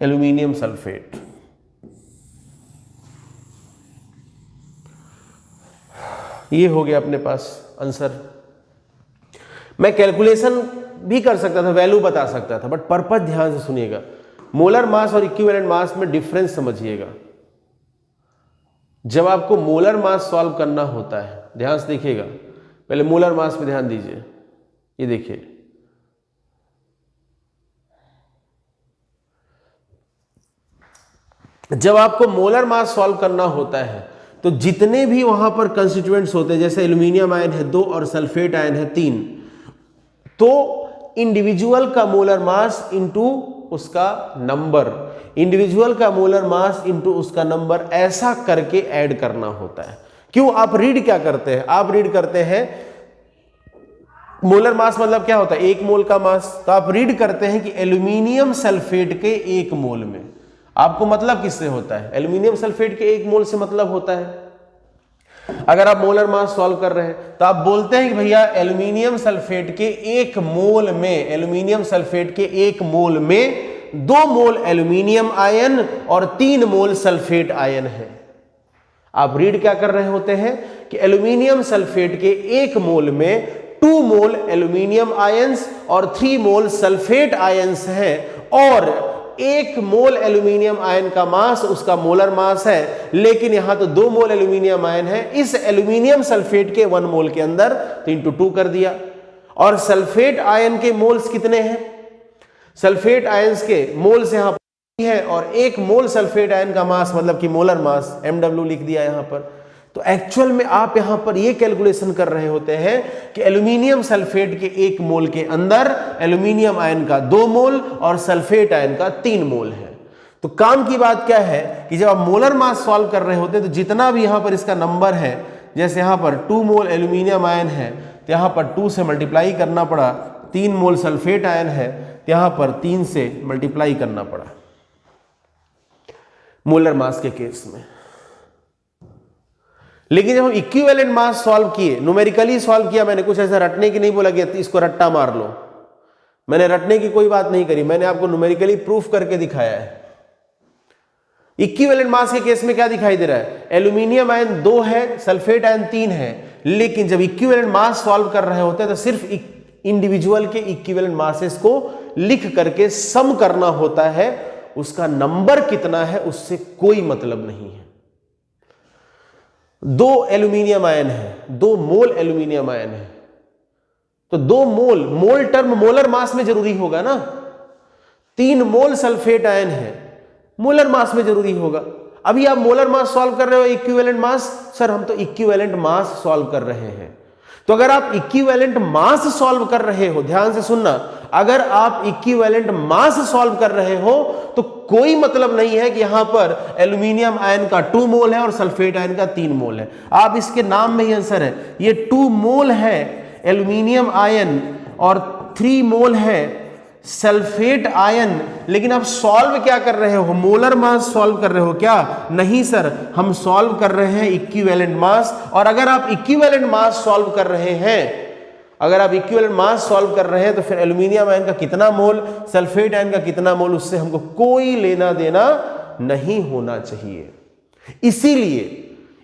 A: aluminium sulphate. ये हो गया अपने पास आंसर। मैं कैलकुलेशन भी कर सकता था, वैल्यू बता सकता था, बट पर्पस ध्यान से सुनिएगा, मोलर मास और इक्विवेलेंट मास में डिफरेंस समझिएगा। जब आपको मोलर मास सॉल्व करना होता है, ध्यान से देखिएगा, पहले मोलर मास पे ध्यान दीजिए, ये देखिए, जब आपको मोलर मास सॉल्व करना होता है तो जितने भी वहां पर कंस्टिट्यूएंट्स होते हैं, जैसे एल्यूमिनियम आयन है 2 और सल्फेट आयन है 3, तो इंडिविजुअल का मोलर मास इंटू उसका नंबर, इंडिविजुअल का मोलर मास इंटू उसका नंबर, ऐसा करके ऐड करना होता है। क्यों? आप रीड क्या करते हैं? आप रीड करते हैं मोलर मास मतलब क्या होता है? 1 मोल का मास। तो आप रीड करते हैं कि एल्यूमिनियम सल्फेट के 1 मोल में, आपको मतलब किससे होता है? एल्यूमिनियम सल्फेट के 1 मोल से मतलब होता है। अगर आप मोलर मास सॉल्व कर रहे हैं तो आप बोलते हैं कि भैया एल्यूमिनियम सल्फेट के 1 मोल में, एल्यूमिनियम सल्फेट के 1 मोल में 2 मोल एल्यूमिनियम आयन और 3 मोल सल्फेट आयन है। आप रीड क्या कर रहे होते हैं कि एल्यूमिनियम सल्फेट के 1 मोल में 2 मोल एल्यूमिनियम आयंस और 3 मोल सल्फेट आयंस हैं, और 1 मोल एल्यूमिनियम आयन का मास उसका मोलर मास है, लेकिन यहां तो 2 मोल एल्यूमिनियम आयन है। इस एल्यूमिनियम सल्फेट के 1 मोल के अंदर तो इंटू 2 कर दिया। और सल्फेट आयन के मोल्स कितने हैं? सल्फेट आयंस के मोल्स यहां पर है, और 1 मोल सल्फेट आयन का मास मतलब कि मोलर मास MW लिख दिया यहां पर। तो एक्चुअल में आप यहां पर यह कैलकुलेशन कर रहे होते हैं कि एल्यूमिनियम सल्फेट के 1 मोल के अंदर एल्यूमिनियम आयन का 2 मोल और सल्फेट आयन का 3 मोल है। तो काम की बात क्या है कि जब आप मोलर मास सॉल्व कर रहे होते हैं तो जितना भी यहां पर इसका नंबर है, जैसे यहां पर 2 मोल एल्यूमिनियम आयन है तो यहां पर 2 से मल्टीप्लाई करना पड़ा, 3 मोल सल्फेट आयन है तो यहां पर 3 से मल्टीप्लाई करना पड़ा मोलर मास के केस में। लेकिन जब हम इक्विवेलेंट मास सॉल्व किए, न्यूमेरिकली सॉल्व किया, मैंने कुछ ऐसा रटने की नहीं बोला कि इसको रट्टा मार लो, मैंने रटने की कोई बात नहीं करी, मैंने आपको न्यूमेरिकली प्रूफ करके दिखाया है। इक्विवेलेंट मास के केस में क्या दिखाई दे रहा है? एल्यूमिनियम आयन 2 है, सल्फेट आयन 3 है, लेकिन जब इक्विवेलेंट मास सॉल्व कर रहे होते हैं तो सिर्फ इंडिविजुअल के इक्विवेलेंट मासेस को लिख करके सम करना होता है, उसका नंबर कितना है उससे कोई मतलब नहीं है। 2 एल्यूमिनियम आयन है, 2 मोल एल्यूमिनियम आयन है, तो 2 मोल, मोल टर्म मोलर मास में जरूरी होगा ना। 3 मोल सल्फेट आयन है, मोलर मास में जरूरी होगा। अभी आप मोलर मास सॉल्व कर रहे हो, इक्विवेलेंट मास, सर हम तो इक्विवेलेंट मास सॉल्व कर रहे हैं। तो अगर आप इक्विवेलेंट मास सॉल्व कर रहे हो, ध्यान से सुनना, अगर आप इक्विवेलेंट मास सॉल्व कर रहे हो तो कोई मतलब नहीं है कि यहां पर एल्यूमिनियम आयन का 2 मोल है और सल्फेट आयन का 3 मोल है। आप इसके नाम में ही आंसर है, ये 2 मोल है एल्यूमिनियम आयन और 3 मोल है सल्फेट आयन। लेकिन आप सॉल्व क्या कर रहे हो? मोलर मास सॉल्व कर रहे हो क्या? नहीं सर, हम सॉल्व कर रहे हैं इक्विवेलेंट मास। और अगर आप इक्विवेलेंट मास सॉल्व कर रहे हैं, अगर आप इक्विवेलेंट मास सॉल्व कर रहे हैं तो फिर एल्यूमिनियम आयन का कितना मोल, सल्फेट आयन का कितना मोल, उससे हमको कोई लेना देना नहीं होना चाहिए।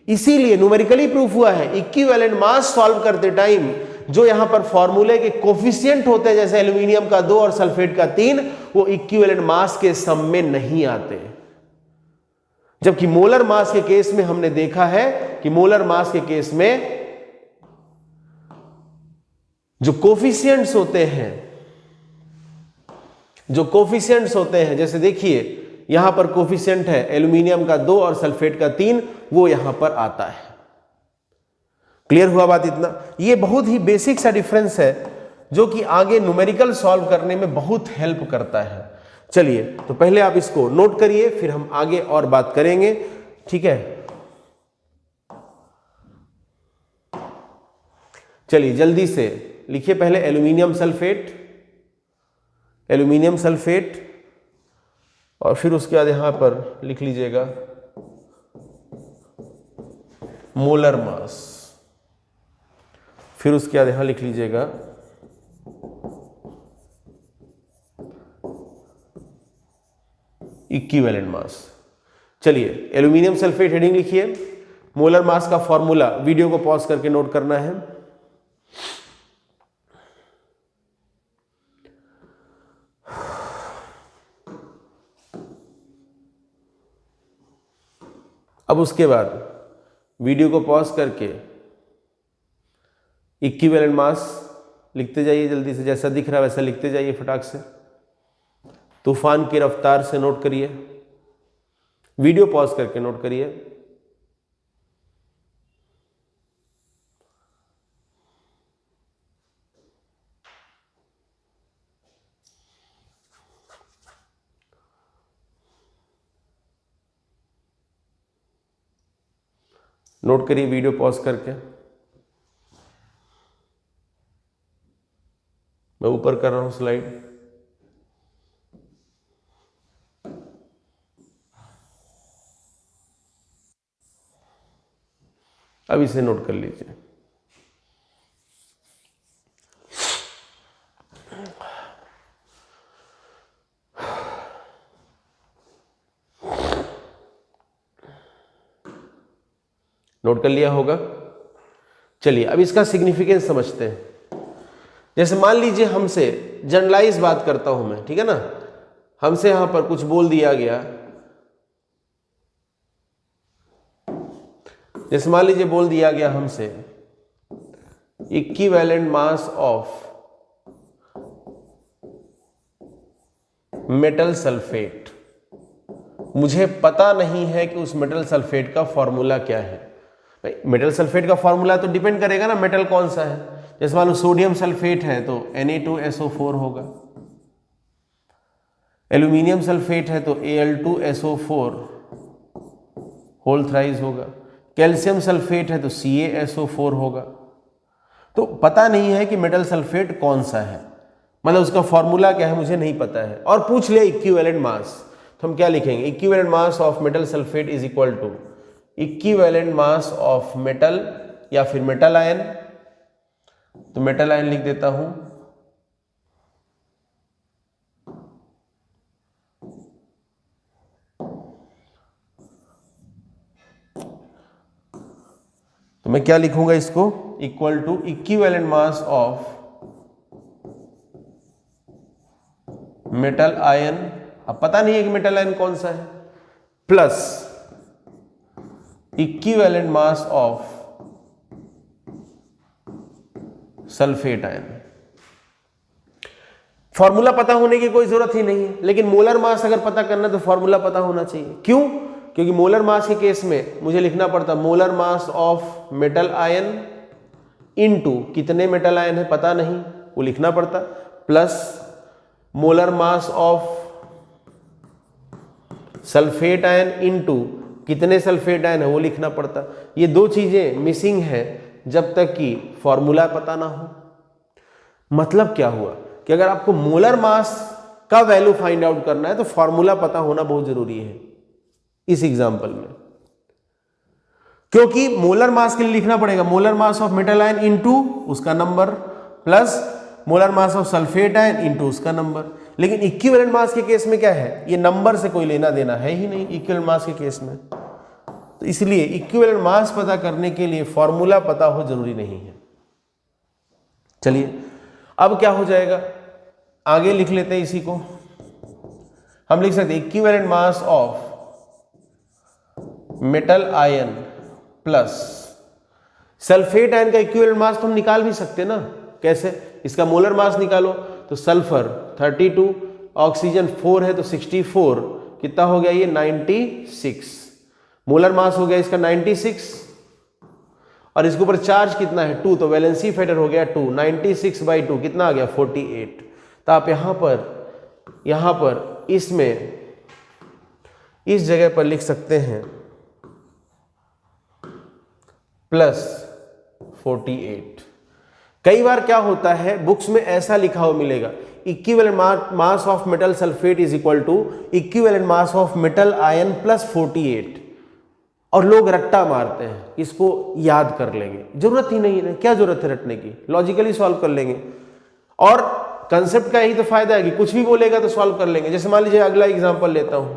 A: इसीलिए न्यूमेरिकली प्रूफ हुआ है, इक्विवेलेंट मास सॉल्व करते टाइम जो यहां पर फॉर्मूले के कोफिशिएंट होते हैं, जैसे एल्यूमिनियम का 2 और सल्फेट का 3, वो इक्विवेलेंट मास के सम में नहीं आते। जबकि मोलर मास के केस में हमने देखा है कि मोलर मास के केस में जो कोफिशिएंट्स होते हैं, जैसे देखिए यहां पर कोफिशिएंट है एल्यूमिनियम का 2 और सल्फेट का 3, वो यहां पर आता है। क्लियर हुआ बात? इतना ये बहुत ही बेसिक सा डिफरेंस है जो कि आगे न्यूमेरिकल सॉल्व करने में बहुत हेल्प करता है। चलिए, तो पहले आप इसको नोट करिए, फिर हम आगे और बात करेंगे, ठीक है? चलिए जल्दी से लिखिए, पहले एल्यूमिनियम सल्फेट, और फिर उसके बाद यहां पर लिख लीजिएगा मोलर मास, फिर उसके बाद यहां लिख लीजिएगा इक्विवेलेंट मास। चलिए एल्यूमिनियम सल्फेट हेडिंग लिखिए, मोलर मास का फॉर्मूला वीडियो को पॉज करके नोट करना है। अब उसके बाद वीडियो को पॉज करके इक्विवेलेंट मास लिखते जाइए, जल्दी से जैसा दिख रहा है वैसा लिखते जाइए फटाक से, तूफान की रफ्तार से नोट करिए, वीडियो पॉज करके नोट करिए। नोट करिए वीडियो पॉज करके। मैं ऊपर कर रहा हूं स्लाइड। अब इसे नोट कर लीजिए। नोट कर लिया होगा। चलिए अब इसका सिग्निफिकेंस समझते हैं। जैसे मान लीजिए हमसे जनरलाइज बात करता हूं मैं, ठीक है ना, हमसे यहां पर कुछ बोल दिया गया, जैसे मान लीजिए बोल दिया गया हमसे equivalent mass of metal sulphate. मुझे पता नहीं है कि उस मेटल सल्फेट का फॉर्मूला क्या है। भाई मेटल सल्फेट का फॉर्मूला तो डिपेंड करेगा ना मेटल कौन सा है। जैसे मान लो सोडियम सल्फेट है तो Na2SO4 होगा, एल्यूमिनियम सल्फेट है तो Al2SO4 होल थ्राइस होगा, कैल्शियम सल्फेट है तो CaSO4 होगा। तो पता नहीं है कि मेटल सल्फेट कौन सा है, मतलब उसका फॉर्मूला क्या है मुझे नहीं पता है। और पूछ ले इक्विवेलेंट मास, तो हम क्या लिखेंगे, equivalent mass of metal sulphate is equal to equivalent mass of metal या फिर मेटल आयन। तो मेटल आयन लिख देता हूं, तो मैं क्या लिखूंगा इसको, equal to equivalent mass of metal ion, अब पता नहीं है कि मेटल आयन कौन सा है, plus equivalent mass of sulphate ion. Formula पता होने की कोई जरूरत ही नहीं है, लेकिन मोलर मास अगर पता करना तो फॉर्मूला पता होना चाहिए। क्यों? क्योंकि मोलर मास के केस में मुझे लिखना पड़ता molar mass of metal ion into कितने मेटल आयन है पता नहीं, वो लिखना पड़ता, plus molar mass of sulphate ion into कितने सल्फेट आयन है वो लिखना पड़ता। ये दो चीजें मिसिंग है जब तक कि फॉर्मूला पता ना हो। मतलब क्या हुआ कि अगर आपको मोलर मास का वैल्यू फाइंड आउट करना है तो फॉर्मूला पता होना बहुत जरूरी है इस एग्जांपल में, क्योंकि मोलर मास के लिए लिखना पड़ेगा molar mass of metal ion into उसका number plus molar mass of sulphate ion into उसका नंबर। लेकिन इक्विवेलेंट मास के केस में क्या है, ये नंबर से कोई लेना देना है ही नहीं इक्विवेलेंट मास के केस में। तो इसलिए इक्विवेलेंट मास पता करने के लिए फॉर्मूला पता हो जरूरी नहीं है। चलिए अब क्या हो जाएगा, आगे लिख लेते हैं इसी को। हम लिख सकते हैं equivalent mass of metal ion plus sulphate ion का इक्विवेलेंट मास तो हम निकाल भी सकते ना। कैसे? इसका मोलर मास निकालो तो सल्फर 32, ऑक्सीजन 4 है तो 64, कितना हो गया ये 96, मोलर मास हो गया इसका 96, और इसके ऊपर चार्ज कितना है 2, तो वैलेंसी फैक्टर हो गया 2, 96/2 कितना आ गया 48। तो आप यहां पर इसमें इस जगह पर लिख सकते हैं +48। कई बार क्या होता है बुक्स में ऐसा लिखा हुआ मिलेगा equivalent mass of metal sulphate is equal to equivalent mass of metal ion +48, और लोग रट्टा मारते हैं, इसको याद कर लेंगे। जरूरत ही नहीं है, क्या जरूरत है रटने की, लॉजिकली सॉल्व कर लेंगे। और कंसेप्ट का यही तो फायदा है कि कुछ भी बोलेगा तो सॉल्व कर लेंगे। जैसे मान लीजिए अगला एग्जांपल लेता हूं,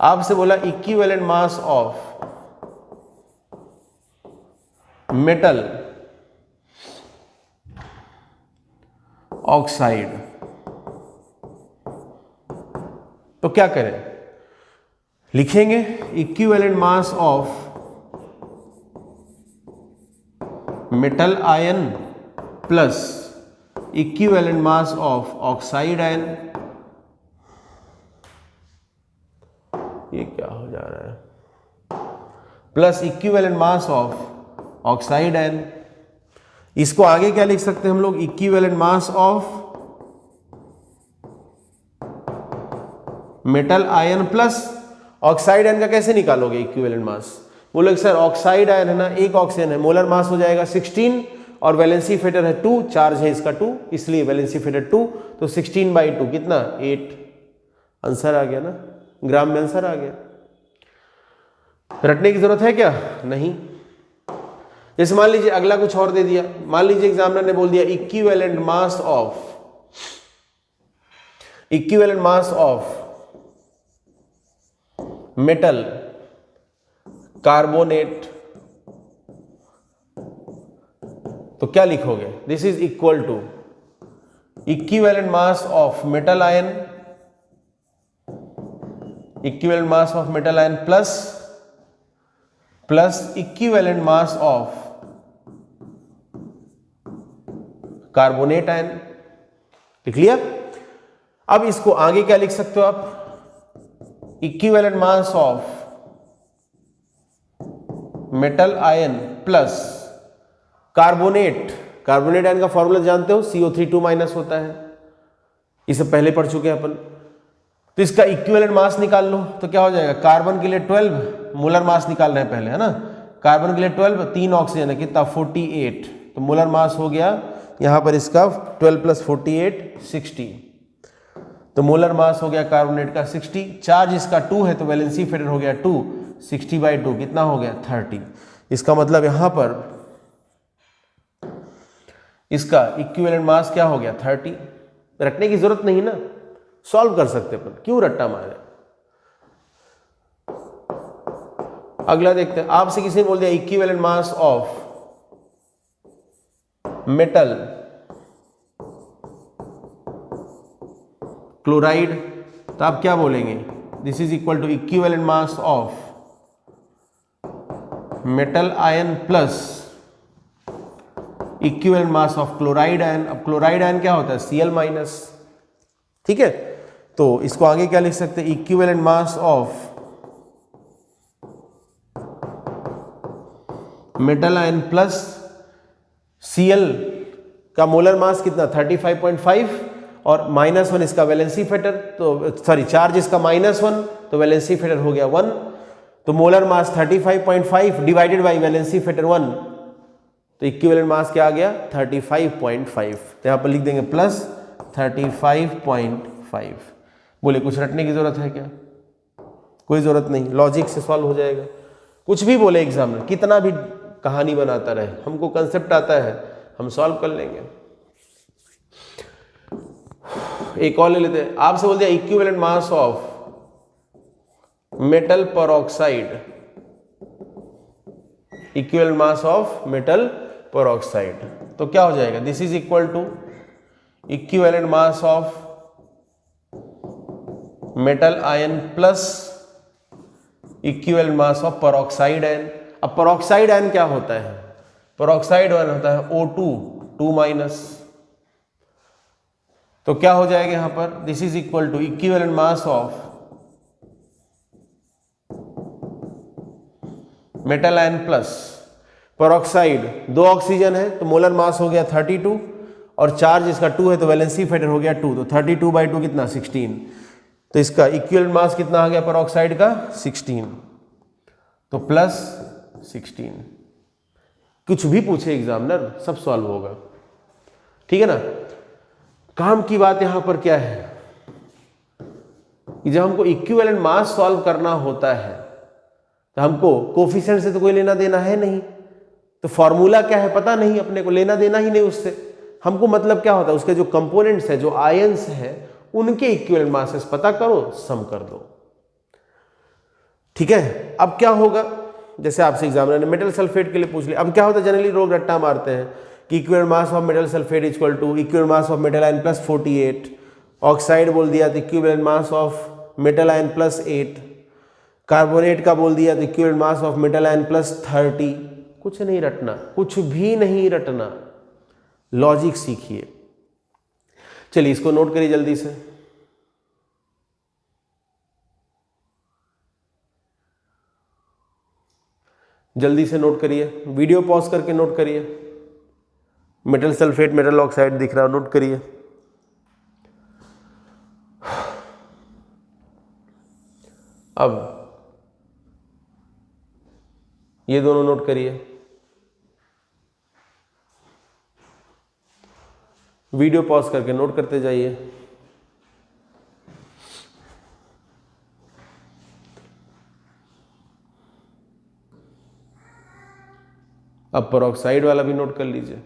A: आपसे बोला equivalent mass of metal oxide, तो क्या करें, लिखेंगे equivalent mass of metal ion plus equivalent mass of oxide ion. ये क्या हो जा रहा है, plus equivalent mass of oxide ion. इसको आगे क्या लिख सकते हैं हम लोग, equivalent mass of metal ion plus oxide ion का कैसे निकालोगे इक्विवेलेंट मास, बोलोगे सर ऑक्साइड आयन है ना, एक ऑक्सीजन है, मोलर मास हो जाएगा 16 और वैलेंसी फेटर है 2, चार्ज है इसका 2, इसलिए वैलेंसी फेटर 2, तो 16/2 कितना 8। आंसर आ गया ना, ग्राम में आंसर आ गया। रटने की जरूरत है क्या? नहीं। जैसे मान लीजिए अगला कुछ और दे दिया, मान लीजिए एग्जामिनर ने बोल दिया equivalent mass of metal carbonate, तो क्या लिखोगे? This is equal to equivalent mass of metal ion, equivalent mass of metal ion plus equivalent mass of carbonate ion. लिख लिया? अब इसको आगे क्या लिख सकते हो आप? Equivalent mass of metal ion plus carbonate ion का फॉर्मूला जानते हो, CO3 होता है, इसे पहले पढ़ चुके हैं अपन। तो इसका इक्विवेलेंट मास निकाल लो, तो क्या हो जाएगा? कार्बन के लिए 12, मोलर मास निकाल रहे हैं पहले, है ना। कार्बन के लिए 12, 3 ऑक्सीजन है, कितना 48, तो मोलर मास हो गया यहां पर इसका 12 + 48 60, तो मोलर मास हो गया कार्बोनेट का 60। चार्ज इसका 2 है तो वैलेंसी फेटर हो गया 2, 60/2 कितना हो गया 30। इसका मतलब यहां पर इसका इक्विवेलेंट मास क्या हो गया 30। रटने की जरूरत नहीं ना, सॉल्व कर सकते अपन, क्यों रट्टा मारे। अगला देखते हैं, आपसे किसी ने बोल दिया equivalent mass of metal chloride, तो आप क्या बोलेंगे? This is equal to equivalent mass of metal ion plus equivalent mass of chloride ion. अब क्लोराइड आयन क्या होता है? Cl-। ठीक है, तो इसको आगे क्या लिख सकते हैं? Equivalent mass of metal ion plus Cl का मोलर मास कितना 35.5 और -1 इसका वैलेंसी फेटर, तो सॉरी चार्ज इसका -1 तो वैलेंसी फेटर हो गया 1, तो molar mass 35.5 divided by valency Fetter 1, तो इक्विवेलेंट मास क्या आ गया 35.5। तो यहां पर लिख देंगे प्लस 35.5। बोले कुछ रटने की जरूरत है क्या? कोई जरूरत नहीं, लॉजिक से सॉल्व हो जाएगा। कुछ भी बोले एग्जामिनर, कितना भी कहानी बनाता रहे, हमको कंसेप्ट आता है, हम सॉल्व कर लेंगे। एक और ले लेते हैं, आपसे बोल दिया equivalent mass of metal peroxide, equivalent mass of metal peroxide, तो क्या हो जाएगा? This is equal to equivalent mass of metal ion plus equivalent mass of peroxide ion. अब पेरोक्साइड आयन क्या होता है? पेरोक्साइड आयन होता है O2 2-, तो क्या हो जाएगा यहां पर? This is equal to equivalent mass of metal ion plus peroxide, 2 oxygen है तो मोलर मास हो गया 32 और चार्ज इसका 2 है तो वैलेंसी फेटर हो गया 2, तो 32/2 कितना 16, तो इसका इक्विवेलेंट मास कितना आ गया पेरोक्साइड का 16, तो प्लस 16। कुछ भी पूछे एग्जामिनर सब सॉल्व होगा, ठीक है ना। काम की बात यहां पर क्या है कि जब हमको इक्विवेलेंट मास सॉल्व करना होता है तो हमको कोफिशिएंट से तो कोई लेना देना है नहीं, तो फॉर्मूला क्या है पता नहीं, अपने को लेना देना ही नहीं उससे। हमको मतलब क्या होता है, उसके जो कंपोनेंट्स है, जो आयंस है, उनके इक्विवेलेंट मासेस पता करो, सम कर दो, ठीक है। अब क्या होगा, जैसे आपसे एग्जामिनर ने मेटल सल्फेट के लिए पूछ लिया, अब क्या होता है, जनरली लोग रट्टा मारते हैं कि equivalent mass of metal sulphate equal to equivalent mass of metal ion plus 48, oxide बोल दिया तो equivalent mass of metal ion plus 8, carbonate का बोल दिया तो equivalent mass of metal ion प्लस 30। कुछ नहीं रटना, कुछ भी नहीं रटना, लॉजिक सीखिए। चलिए इसको नोट करिए जल्दी से। जल्दी से नोट करिए, वीडियो पॉज करके नोट करिए। मेटल सल्फेट मेटल ऑक्साइड दिख रहा है, नोट करिए। अब ये दोनों नोट करिए। वीडियो पॉज करके नोट करते जाइए। अब पेरोक्साइड वाला भी नोट कर लीजिए।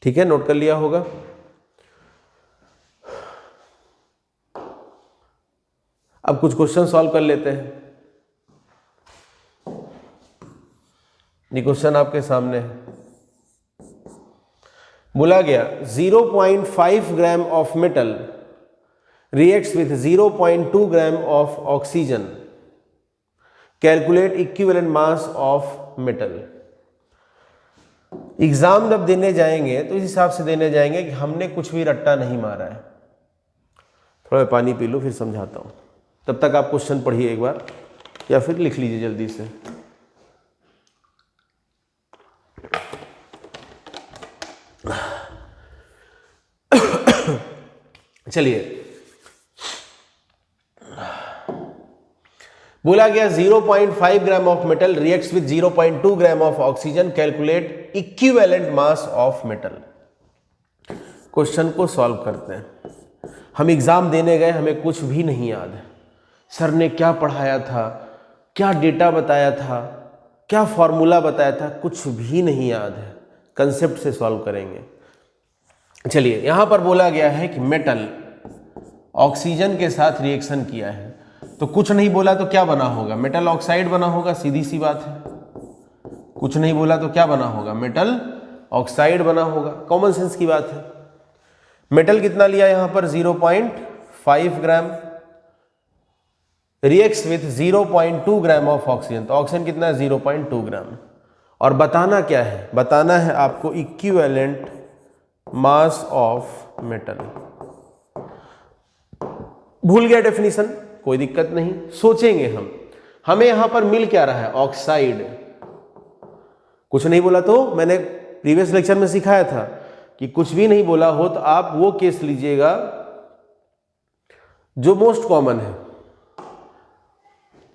A: ठीक है, नोट कर लिया होगा। अब कुछ क्वेश्चन सॉल्व कर लेते हैं। ये क्वेश्चन आपके सामने है। बोला गया 0.5 gram of metal reacts with 0.2 gram of oxygen, calculate equivalent mass of metal. Exam जब देने जाएंगे तो इस हिसाब से देने जाएंगे कि हमने कुछ भी रट्टा नहीं मारा है। थोड़ा पानी पी लो फिर समझाता हूं, तब तक आप क्वेश्चन पढ़िए एक बार या फिर लिख लीजिए जल्दी से। चलिए, बोला गया 0.5 gram of metal reacts with 0.2 gram of oxygen, calculate equivalent mass of metal. Question को सॉल्व करते हैं। हम एग्जाम देने गए, हमें कुछ भी नहीं याद है। सर ने क्या पढ़ाया था, क्या डेटा बताया था, क्या फॉर्मूला बताया था, कुछ भी नहीं याद है। कंसेप्ट से सॉल्व करेंगे। चलिए, यहां पर बोला गया है कि मेटल ऑक्सीजन के साथ रिएक्शन किया है, तो कुछ नहीं बोला तो क्या बना होगा? मेटल ऑक्साइड बना होगा, सीधी सी बात है। कुछ नहीं बोला तो क्या बना होगा? मेटल ऑक्साइड बना होगा, कॉमन सेंस की बात है। मेटल कितना लिया यहां पर? 0.5 gram, reacts with 0.2 gram of oxygen, तो ऑक्सीजन कितना है? 0.2 ग्राम। और बताना क्या है? बताना है आपको इक्विवेलेंट मास ऑफ मेटल। भूल गया डेफिनेशन? कोई दिक्कत नहीं, सोचेंगे हम। हमें यहां पर मिल क्या रहा है? ऑक्साइड। कुछ नहीं बोला तो मैंने प्रीवियस लेक्चर में सिखाया था कि कुछ भी नहीं बोला हो तो आप वो केस लीजिएगा जो मोस्ट कॉमन है।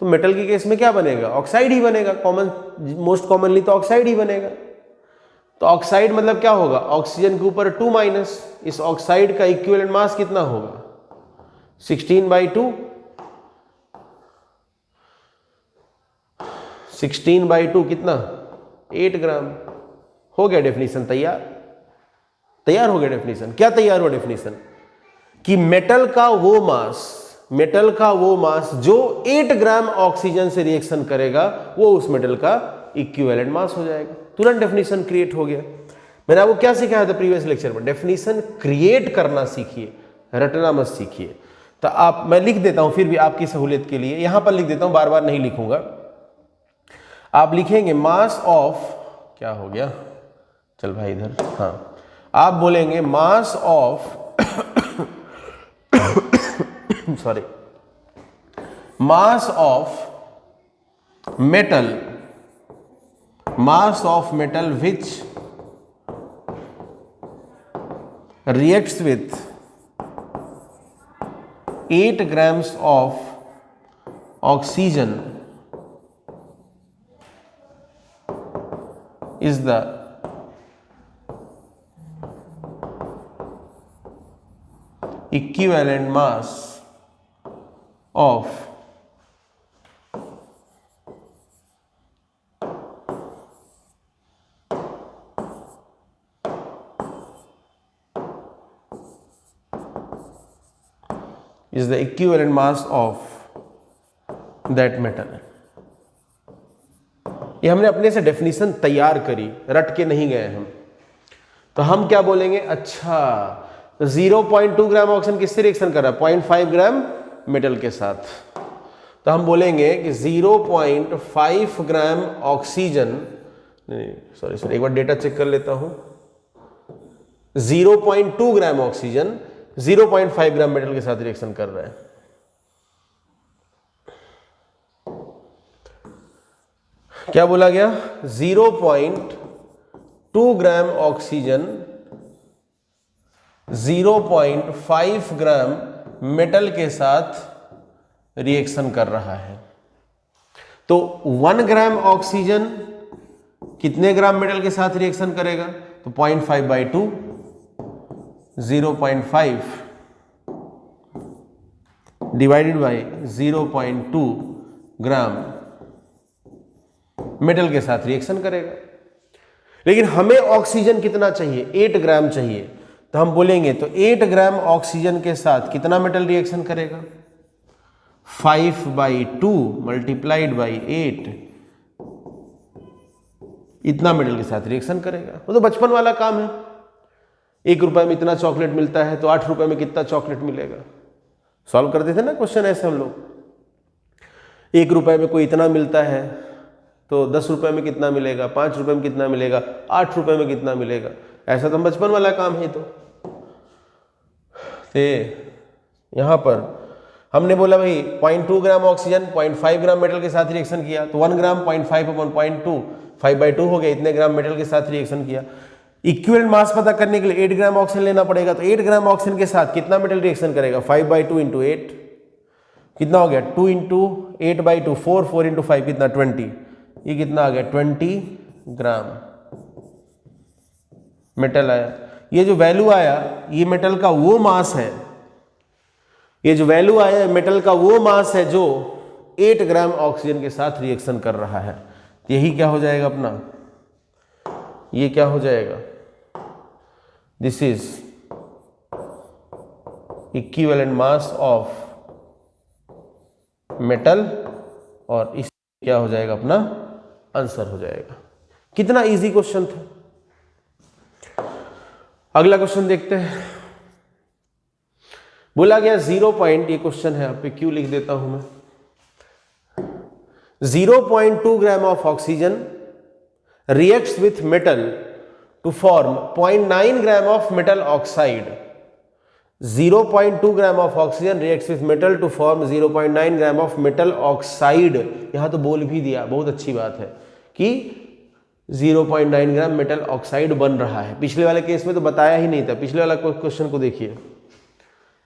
A: तो मेटल के केस में क्या बनेगा? ऑक्साइड ही बनेगा। कॉमन, मोस्ट कॉमनली तो ऑक्साइड ही बनेगा। तो ऑक्साइड मतलब क्या होगा? ऑक्सीजन के ऊपर 2 माइनस। इस ऑक्साइड का इक्विवेलेंट मास कितना होगा? 16/2। 16/2 कितना? 8 ग्राम। हो गया डेफिनेशन तैयार। तैयार हो गया डेफिनेशन। क्या तैयार हुआ डेफिनेशन? कि मेटल का वो मास जो 8 ग्राम ऑक्सीजन से रिएक्शन करेगा, वो उस मेटल का इक्विवेलेंट मास हो जाएगा। तुरंत डेफिनेशन क्रिएट हो गया। मैंने आपको क्या सिखाया था प्रीवियस लेक्चर में? डेफिनेशन क्रिएट करना सीखिए, रटना मत सीखिए। तो मैं लिख देता हूं फिर भी आपकी सहूलियत के लिए, यहां पर लिख देता हूं, बार बार नहीं लिखूंगा। आप लिखेंगे मास ऑफ, क्या हो गया, चल भाई इधर, हाँ, आप बोलेंगे mass of sorry, mass of metal which reacts with 8 grams of oxygen is the equivalent mass of is the equivalent mass of that metal। ये हमने अपने से डेफिनेशन तैयार करी, रट के नहीं गए हम। तो हम क्या बोलेंगे? अच्छा, तो 0.2 ग्राम ऑक्सीजन किससे रिएक्शन कर रहा है? 0.5 ग्राम मेटल के साथ। तो हम बोलेंगे कि 0.5 ग्राम ऑक्सीजन, सॉरी एक बार डेटा चेक कर लेता हूं। 0.2 ग्राम ऑक्सीजन 0.5 ग्राम मेटल के साथ रिएक्शन कर रहा है। क्या बोला गया, 0.2 ग्राम ऑक्सीजन 0.5 ग्राम मेटल के साथ रिएक्शन कर रहा है। तो 1 ग्राम ऑक्सीजन कितने ग्राम मेटल के साथ रिएक्शन करेगा, तो 0.5/2 0.5 डिवाइडेड बाय 0.2 ग्राम मेटल के साथ रिएक्शन करेगा। लेकिन हमें ऑक्सीजन कितना चाहिए, 8 ग्राम चाहिए, तो हम बोलेंगे तो 8 ग्राम ऑक्सीजन के साथ कितना मेटल रिएक्शन करेगा, 5/2 मल्टीप्लाइड बाई 8, इतना मेटल के साथ रिएक्शन करेगा। वो तो बचपन वाला काम है, 1 रुपए में इतना चॉकलेट मिलता है तो 8 रुपए में कितना चॉकलेट मिलेगा, सॉल्व करते थे ना क्वेश्चन ऐसे हम लोग। 1 रुपए में कोई इतना मिलता है तो 10 रुपए में कितना मिलेगा, 5 रुपए में कितना मिलेगा, 8 रुपए में कितना मिलेगा, ऐसा तो बचपन वाला काम है। तो यहां पर हमने बोला भाई 0.2 ग्राम ऑक्सीजन 0.5 ग्राम मेटल के साथ रिएक्शन किया, तो 1 ग्राम 0.5/0.2 5/2 हो गया, इतने ग्राम मेटल के साथ रिएक्शन किया। इक्विवेलेंट मास पता करने के लिए 8 ग्राम ऑक्सीजन लेना पड़ेगा, तो 8 ग्राम ऑक्सीजन के साथ कितना मेटल रिएक्शन करेगा, 5/2 × 8 कितना हो गया, 2 × 8/2 4 4 × 5 कितना 20, ये कितना आ गया 20 ग्राम मेटल आया। ये जो वैल्यू आया ये मेटल का वो मास है, ये जो वैल्यू आया मेटल का वो मास है जो 8 ग्राम ऑक्सीजन के साथ रिएक्शन कर रहा है। यही क्या हो जाएगा अपना, ये क्या हो जाएगा, this is equivalent mass of metal, और इस क्या हो जाएगा अपना आंसर हो जाएगा। कितना इजी क्वेश्चन था। अगला क्वेश्चन देखते हैं। बोला गया 0 पॉइंट, ये क्वेश्चन है, आप पे क्यों लिख देता हूं मैं, 0.2 gram of oxygen reacts with metal to form 0.9 gram of metal oxide. 0.2 gram of oxygen reacts with metal to form 0.9 gram of metal oxide. यहां तो बोल भी दिया, बहुत अच्छी बात है कि 0.9 ग्राम मेटल ऑक्साइड बन रहा है। पिछले वाले केस में तो बताया ही नहीं था। पिछले वाला क्वेश्चन को देखिए,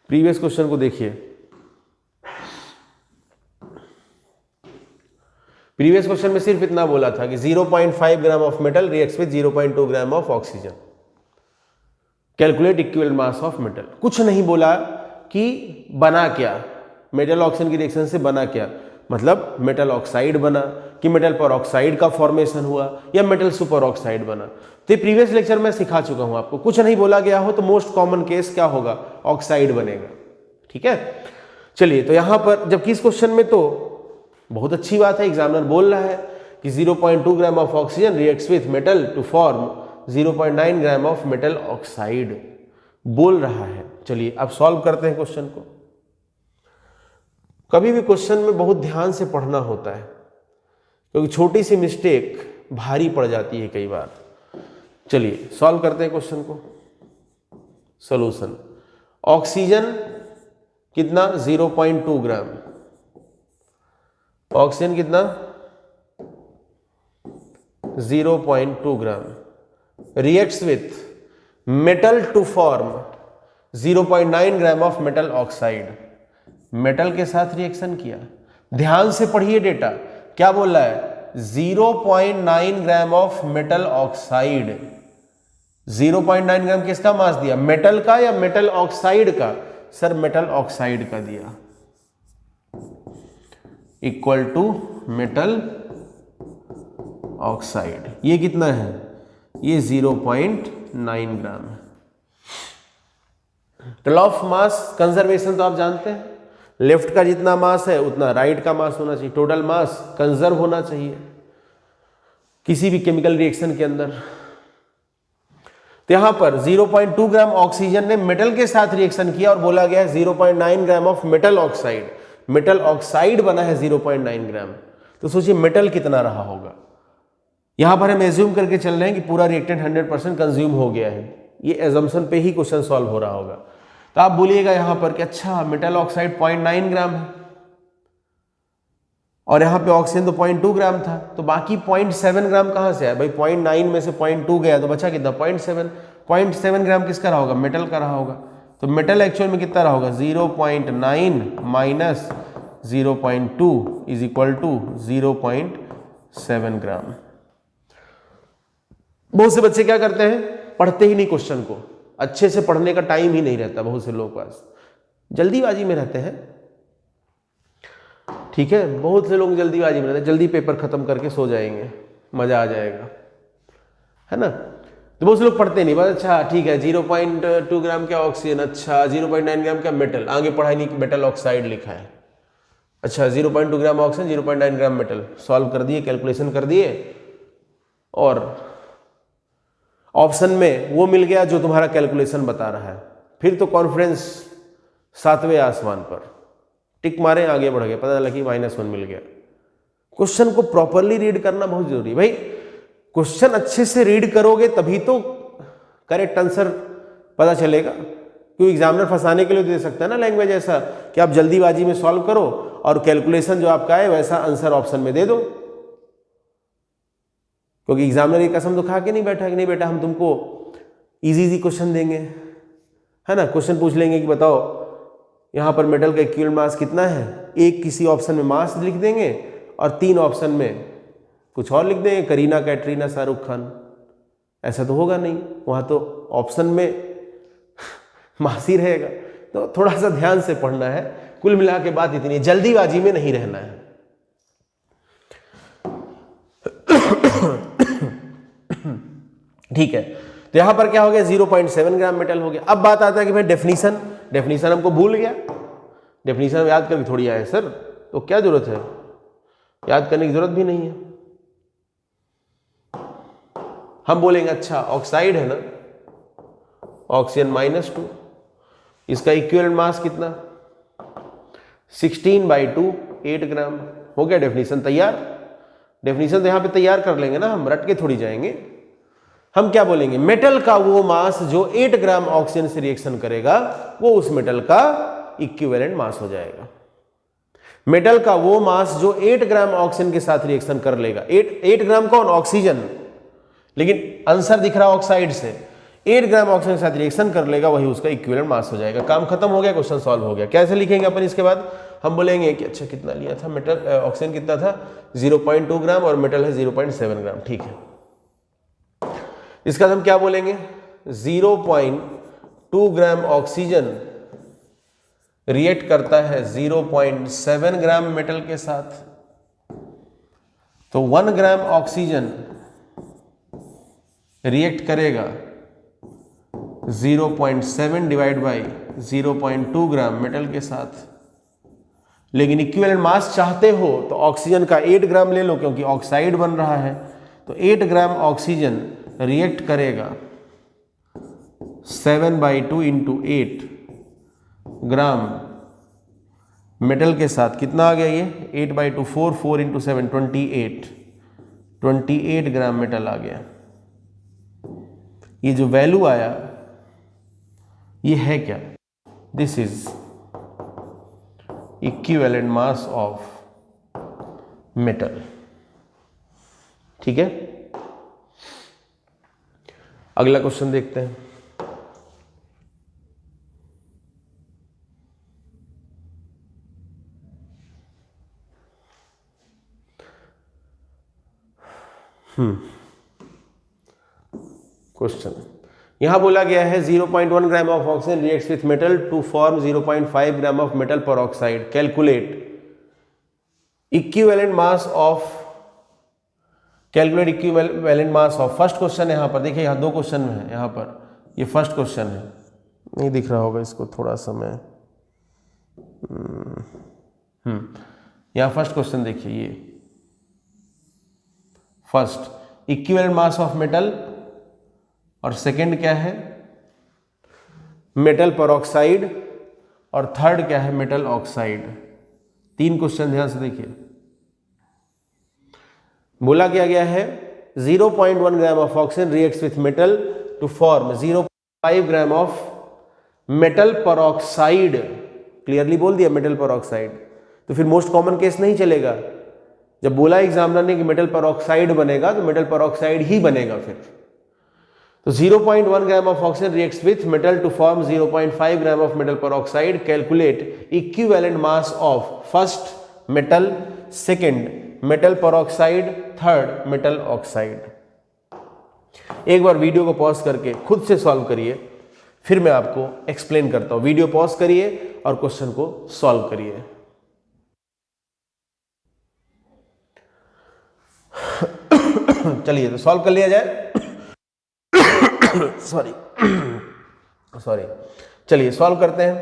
A: प्रीवियस क्वेश्चन को देखिए। प्रीवियस क्वेश्चन में सिर्फ इतना बोला था कि 0.5 gram of metal reacts with 0.2 gram of oxygen, calculate equivalent mass of metal. कुछ नहीं बोला कि बना क्या, मेटल ऑक्सीजन की रिएक्शन से बना क्या, मतलब मेटल ऑक्साइड बना कि मेटल पर ऑक्साइड का फॉर्मेशन हुआ या मेटल सुपर ऑक्साइड बना। तो ये प्रीवियस लेक्चर में सिखा चुका हूं आपको। कुछ नहीं बोला गया हो तो मोस्ट कॉमन केस क्या होगा, ऑक्साइड बनेगा। ठीक है, चलिए। तो यहां पर जबकि इस क्वेश्चन में तो बहुत अच्छी बात है, एग्जामिनर बोल रहा है कि 0.2 gram of oxygen reacts with metal to form 0.9 gram of metal oxide बोल रहा है। चलिए अब सॉल्व करते हैं क्वेश्चन को। कभी भी क्वेश्चन में बहुत ध्यान से पढ़ना होता है, क्योंकि छोटी सी मिस्टेक भारी पड़ जाती है कई बार। चलिए सॉल्व करते हैं क्वेश्चन को। सॉल्यूशन, ऑक्सीजन कितना 0.2 ग्राम, ऑक्सीजन कितना 0.2 gram reacts with metal to form 0.9 gram of metal oxide. Metal के साथ रिएक्शन किया। ध्यान से पढ़िए डेटा, क्या बोल रहा है, 0.9 ग्राम ऑफ मेटल ऑक्साइड। 0.9 ग्राम किसका मास दिया, मेटल का या मेटल ऑक्साइड का? सर मेटल ऑक्साइड का दिया, इक्वल टू मेटल ऑक्साइड। ये कितना है, ये 0.9 ग्राम है। टोटल ऑफ मास कंजर्वेशन तो आप जानते हैं, लेफ्ट का जितना मास है उतना राइट का मास होना चाहिए। टोटल मास कंजर्व होना चाहिए किसी भी केमिकल रिएक्शन के अंदर। तो यहां पर 0.2 ग्राम ऑक्सीजन ने मेटल के साथ रिएक्शन किया और बोला गया है 0.9 gram of metal oxide. Metal oxide बना है 0.9 ग्राम। तो सोचिए मेटल कितना रहा होगा। यहां पर हम एज्यूम करके चल रहे हैं कि पूरा रिएक्टेंट 100% कंज्यूम हो गया है। ये एजम्पशन पे ही क्वेश्चन सॉल्व हो रहा होगा। तो आप बोलिएगा यहां पर कि अच्छा मेटल ऑक्साइड 0.9 ग्राम है, और यहाँ पे ऑक्सीजन तो 0.2 ग्राम था, तो बाकी 0.7 ग्राम कहाँ से आया भाई? 0.9 में से 0.2 गया तो बचा कितना? 0.7 ग्राम किसका रहा होगा? मेटल का रहा होगा। तो मेटल एक्चुअल में कितना रहा होगा? 0.9 माइनस 0.2 इज इक्वल टू 0.7 ग्राम। बहुत से बच्चे क्या करते हैं, पढ़ते ही नहीं क्वेश्चन को, अच्छे से पढ़ने का टाइम ही नहीं रहता बहुत से लोगों के पास, जल्दीबाजी में रहते हैं। ठीक है, बहुत से लोग जल्दीबाजी में रहते हैं, जल्दी पेपर खत्म करके सो जाएंगे, मजा आ जाएगा, है ना। तो बहुत से लोग पढ़ते नहीं, बस अच्छा ठीक है 0.2 ग्राम क्या ऑक्सीजन, अच्छा 0.9 ग्राम क्या मेटल, आगे पढ़ाई नहीं कि मेटल ऑक्साइड लिखा है, अच्छा 0.2 ग्राम ऑक्सीजन 0.9 ग्राम मेटल, सॉल्व कर दिए, कैलकुलेशन कर दिए, और ऑप्शन में वो मिल गया जो तुम्हारा कैलकुलेशन बता रहा है। फिर तो कॉन्फिडेंस 7वें आसमान पर, टिक मारे आगे बढ़ गए, पता चला कि -1 मिल गया। क्वेश्चन को प्रॉपरली रीड करना बहुत जरूरी है भाई। क्वेश्चन अच्छे से रीड करोगे तभी तो करेक्ट आंसर पता चलेगा। क्योंकि एग्जामिनर फंसाने के लिए दे सकता है ना लैंग्वेज ऐसा कि आप जल्दीबाजी में सॉल्व करो और कैलकुलेशन जो आपका है वैसा आंसर ऑप्शन में दे दो। क्योंकि एग्जामिनर ये कसम तो खा के नहीं बैठा कि नहीं बेटा हम तुमको इजी क्वेश्चन देंगे, है ना। क्वेश्चन पूछ लेंगे कि बताओ यहाँ पर मेटल का इक्विवेलेंट मास कितना है, एक किसी ऑप्शन में मास लिख देंगे और 3 ऑप्शन में कुछ और लिख देंगे, करीना, कैटरीना, शाहरुख खान। ऐसा तो होगा नहीं, वहाँ तो ऑप्शन में मास ही रहेगा। तो थोड़ा सा ध्यान से पढ़ना है। कुल मिला के बात इतनी, जल्दीबाजी में नहीं रहना है। ठीक है, तो यहां पर क्या हो गया? 0.7 ग्राम मेटल हो गया। अब बात आता है कि भाई डेफिनेशन हमको भूल गया, डेफिनेशन याद करके थोड़ी आए सर, तो क्या जरूरत है, याद करने की जरूरत भी नहीं है। हम बोलेंगे अच्छा ऑक्साइड है ना, ऑक्सीजन -2, इसका इक्विवेलेंट मास कितना? 16/2 8 ग्राम। हो गया डेफिनेशन तैयार। डेफिनेशन तो यहां पे तैयार कर लेंगे ना, हम रट के थोड़ी जाएंगे। हम क्या बोलेंगे? मेटल का वो मास जो 8 ग्राम ऑक्सीजन से रिएक्शन करेगा वो उस मेटल का इक्विवेलेंट मास हो जाएगा। मेटल का वो मास जो 8 ग्राम ऑक्सीजन के साथ रिएक्शन कर लेगा, 8 ग्राम कौन? ऑक्सीजन, लेकिन आंसर दिख रहा ऑक्साइड से, 8 ग्राम ऑक्सीजन के साथ रिएक्शन कर लेगा, वही उसका इक्विवेलेंट मास हो जाएगा। काम खत्म हो गया, क्वेश्चन सॉल्व हो गया। कैसे लिखेंगे अपन इसके बाद? हम बोलेंगे कि अच्छा कितना लिया था मेटल, ऑक्सीजन कितना था? 0.2 ग्राम और मेटल है 0.7 ग्राम। ठीक है, इसका हम क्या बोलेंगे? 0.2 ग्राम ऑक्सीजन रिएक्ट करता है 0.7 ग्राम मेटल के साथ, तो 1 ग्राम ऑक्सीजन रिएक्ट करेगा 0.7 डिवाइड बाई 0.2 ग्राम मेटल के साथ। लेकिन इक्विवेलेंट मास चाहते हो तो ऑक्सीजन का 8 ग्राम ले लो, क्योंकि ऑक्साइड बन रहा है, तो 8 ग्राम ऑक्सीजन रिएक्ट करेगा 7/2 इंटू 8 ग्राम मेटल के साथ। कितना आ गया ये? 8/2 4 इंटू 7 28 ग्राम मेटल आ गया। ये जो वैल्यू आया ये है क्या? This is equivalent mass of metal. ठीक है, अगला क्वेश्चन देखते हैं। क्वेश्चन यहां बोला गया है 0.1 gram of oxygen reacts with metal to form 0.5 gram of metal पर oxide. Calculate equivalent mass of, calculate equivalent mass of. First question यहां पर देखिए, यहां 2 क्वेश्चन है, यहां पर ये फर्स्ट क्वेश्चन है, नहीं दिख रहा होगा इसको थोड़ा सा मैं, यहां फर्स्ट क्वेश्चन देखिए, ये first equivalent mass of metal, और सेकंड क्या है? मेटल पर ऑक्साइड, और थर्ड क्या है? Metal oxide. 3 क्वेश्चन ध्यान से देखिए। बोला गया है 0.1 gram of oxygen reacts with metal to form 0.5 gram of metal पर ऑक्साइड। क्लियरली बोल दिया मेटल पर ऑक्साइड। तो फिर मोस्ट कॉमन केस नहीं चलेगा, जब बोला एग्जामिनर ने कि मेटल पेरोक्साइड बनेगा तो मेटल पेरोक्साइड ही बनेगा फिर। तो 0.1 gram of oxygen reacts with metal to form 0.5 gram of metal peroxide. Calculate equivalent mass of first metal, second metal peroxide, third metal oxide. एक बार वीडियो को पॉज करके खुद से सॉल्व करिए, फिर मैं आपको एक्सप्लेन करता हूं। वीडियो पॉज करिए और क्वेश्चन को सॉल्व करिए। चलिए तो सॉल्व कर लिया जाए। सॉरी चलिए सॉल्व करते हैं।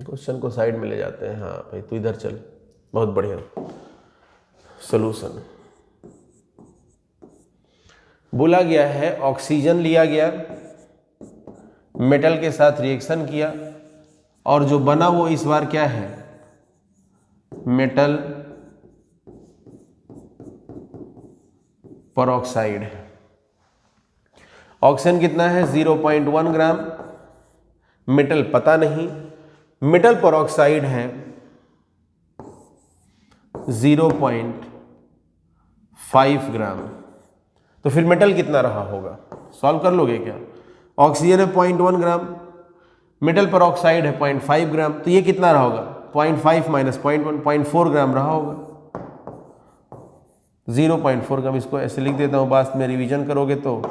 A: क्वेश्चन को साइड में ले जाते हैं। हाँ भाई तू इधर चल, बहुत बढ़िया। सॉल्यूशन बोला गया है ऑक्सीजन लिया गया, मेटल के साथ रिएक्शन किया और जो बना वो इस बार क्या है, मेटल पेरोक्साइड। ऑक्सीजन कितना है 0.1 ग्राम, मेटल पता नहीं, मेटल पेरोक्साइड है 0.5 ग्राम। तो फिर मेटल कितना रहा होगा, सॉल्व कर लोगे क्या? ऑक्सीजन है 0.1 ग्राम, मेटल पेरोक्साइड है 0.5 ग्राम, तो ये कितना रहा होगा 0.5 माइनस 0.1, 0.4 ग्राम रहा होगा। 0.4 ग्राम, इसको ऐसे लिख देता हूँ, बाद में रिवीजन करोगे तो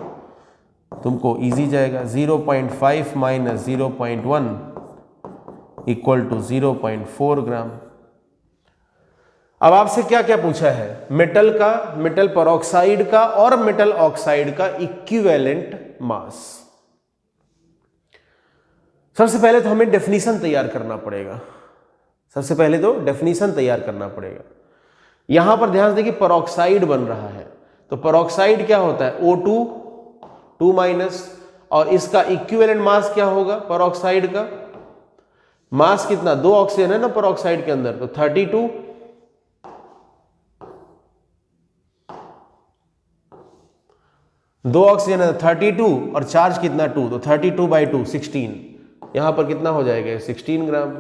A: तुमको इजी जाएगा। 0.5 माइनस 0.1 इक्वल टू 0.4 ग्राम। अब आपसे क्या क्या पूछा है, मेटल का, मेटल पेरोक्साइड का और मेटल ऑक्साइड का इक्विवेलेंट मास। सबसे पहले तो हमें डेफिनेशन तैयार करना पड़ेगा। सबसे पहले तो डेफिनेशन तैयार करना पड़ेगा। यहां पर ध्यान दें कि पेरोक्साइड बन रहा है, तो पेरोक्साइड क्या होता है O2 2 माइनस, और इसका इक्विवेलेंट मास क्या होगा, पेरोक्साइड का मास कितना, 2 ऑक्सीजन है ना पेरोक्साइड के अंदर, तो 32, दो ऑक्सीजन है 32 और चार्ज कितना 2, तो 32/2 16। यहां पर कितना हो जाएगा 16 ग्राम।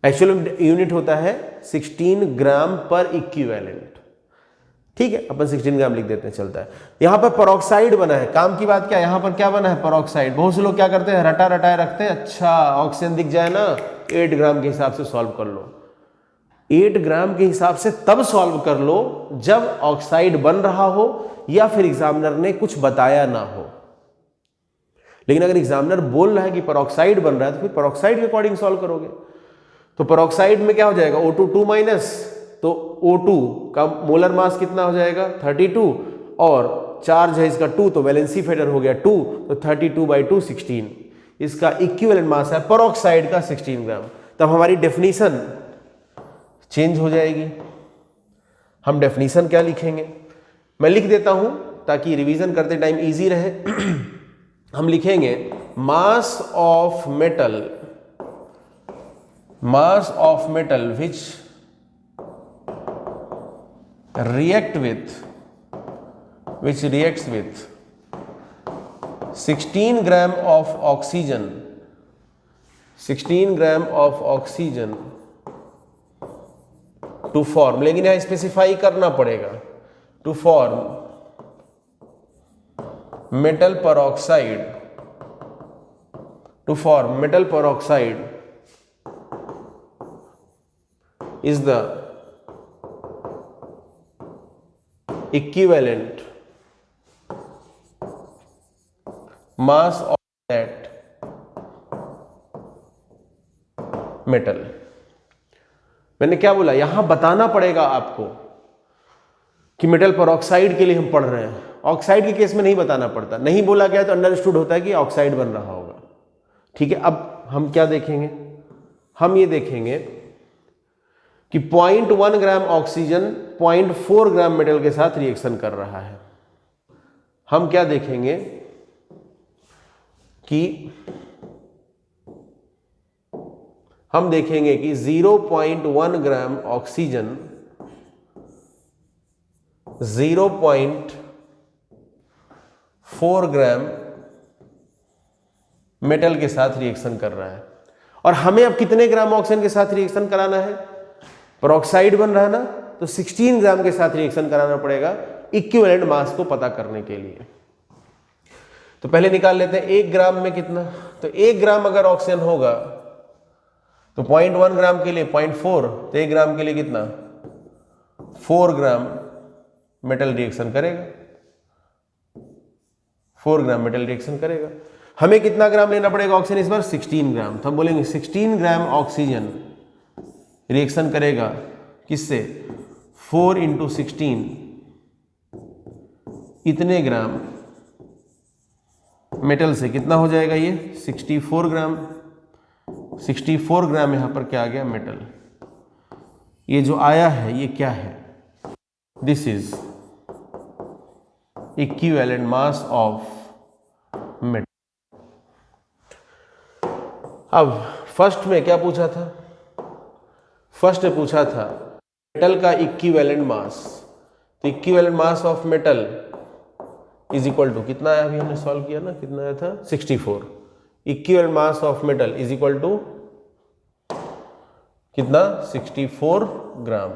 A: एक्चुअल यूनिट होता है 16 ग्राम पर इक्विवेलेंट। ठीक है, अपन 16 ग्राम लिख देते हैं, चलता है। यहां पर पेरोक्साइड बना है, काम की बात क्या, यहां पर क्या बना है पेरोक्साइड। बहुत से लोग क्या करते हैं, रटा रटाए रखते हैं, अच्छा ऑक्सीजन दिख जाए ना 8 ग्राम के हिसाब से सॉल्व कर लो। 8 ग्राम के हिसाब से तब सॉल्व कर लो जब ऑक्साइड बन रहा हो या फिर एग्जामिनर ने कुछ बताया ना हो। लेकिन अगर एग्जामिनर बोल रहा है कि पेरोक्साइड बन रहा है तो फिर पेरोक्साइड के अकॉर्डिंग सॉल्व करोगे। तो पेरोक्साइड में क्या हो जाएगा O2 2 माइनस, तो O2 का मोलर मास कितना हो जाएगा 32, और चार्ज है इसका 2, तो वैलेंसी फैक्टर हो गया 2, तो 32/2 16। इसका इक्विवेलेंट मास है पेरोक्साइड का 16 ग्राम। तब हमारी डेफिनेशन चेंज हो जाएगी। हम डेफिनेशन क्या लिखेंगे, मैं लिख देता हूं ताकि रिवीजन करते टाइम इजी रहे। हम लिखेंगे mass of metal which reacts with 16 gram of oxygen, 16 gram of oxygen to form, लेकिन यहां स्पेसिफाई करना पड़ेगा, to form metal peroxide, to form metal peroxide is the equivalent mass of that metal। मैंने क्या बोला, यहां बताना पड़ेगा आपको कि मेटल पेरोक्साइड के लिए हम पढ़ रहे हैं, ऑक्साइड के केस में नहीं बताना पड़ता। नहीं बोला गया तो अंडरस्टूड होता है कि ऑक्साइड बन रहा होगा। ठीक है, अब हम क्या देखेंगे, हम ये देखेंगे कि 0.1 ग्राम ऑक्सीजन 0.4 ग्राम मेटल के साथ रिएक्शन कर रहा है। हम क्या देखेंगे कि हम देखेंगे कि 0.1 ग्राम ऑक्सीजन 0.4 ग्राम मेटल के साथ रिएक्शन कर रहा है। और हमें अब कितने ग्राम ऑक्सीजन के साथ रिएक्शन कराना है, पेरोक्साइड बन रहा है ना, तो 16 ग्राम के साथ रिएक्शन कराना पड़ेगा इक्विवेलेंट मास को पता करने के लिए। तो पहले निकाल लेते हैं 1 ग्राम में कितना, तो 1 ग्राम अगर ऑक्सीजन होगा तो 0.1 ग्राम के लिए 0.4, तो 1 ग्राम के लिए कितना 4 ग्राम मेटल रिएक्शन करेगा, 4 ग्राम मेटल रिएक्शन करेगा। हमें कितना ग्राम लेना पड़ेगा ऑक्सीजन इस बार 16 ग्राम, तो हम बोलेंगे 16 ग्राम ऑक्सीजन रिएक्शन करेगा किससे 4 × 16 इतने ग्राम मेटल से, कितना हो जाएगा ये 64 ग्राम। 64 ग्राम यहां पर क्या आ गया मेटल। ये जो आया है ये क्या है, this is equivalent mass of metal. अब फर्स्ट में क्या पूछा था, फर्स्ट में पूछा था मेटल का इक्विवेलेंट मास, तो equivalent mass of metal is equal to कितना आया, अभी हमने सॉल्व किया ना, कितना आया था 64। Equivalent mass of metal is equal to कितना 64 ग्राम।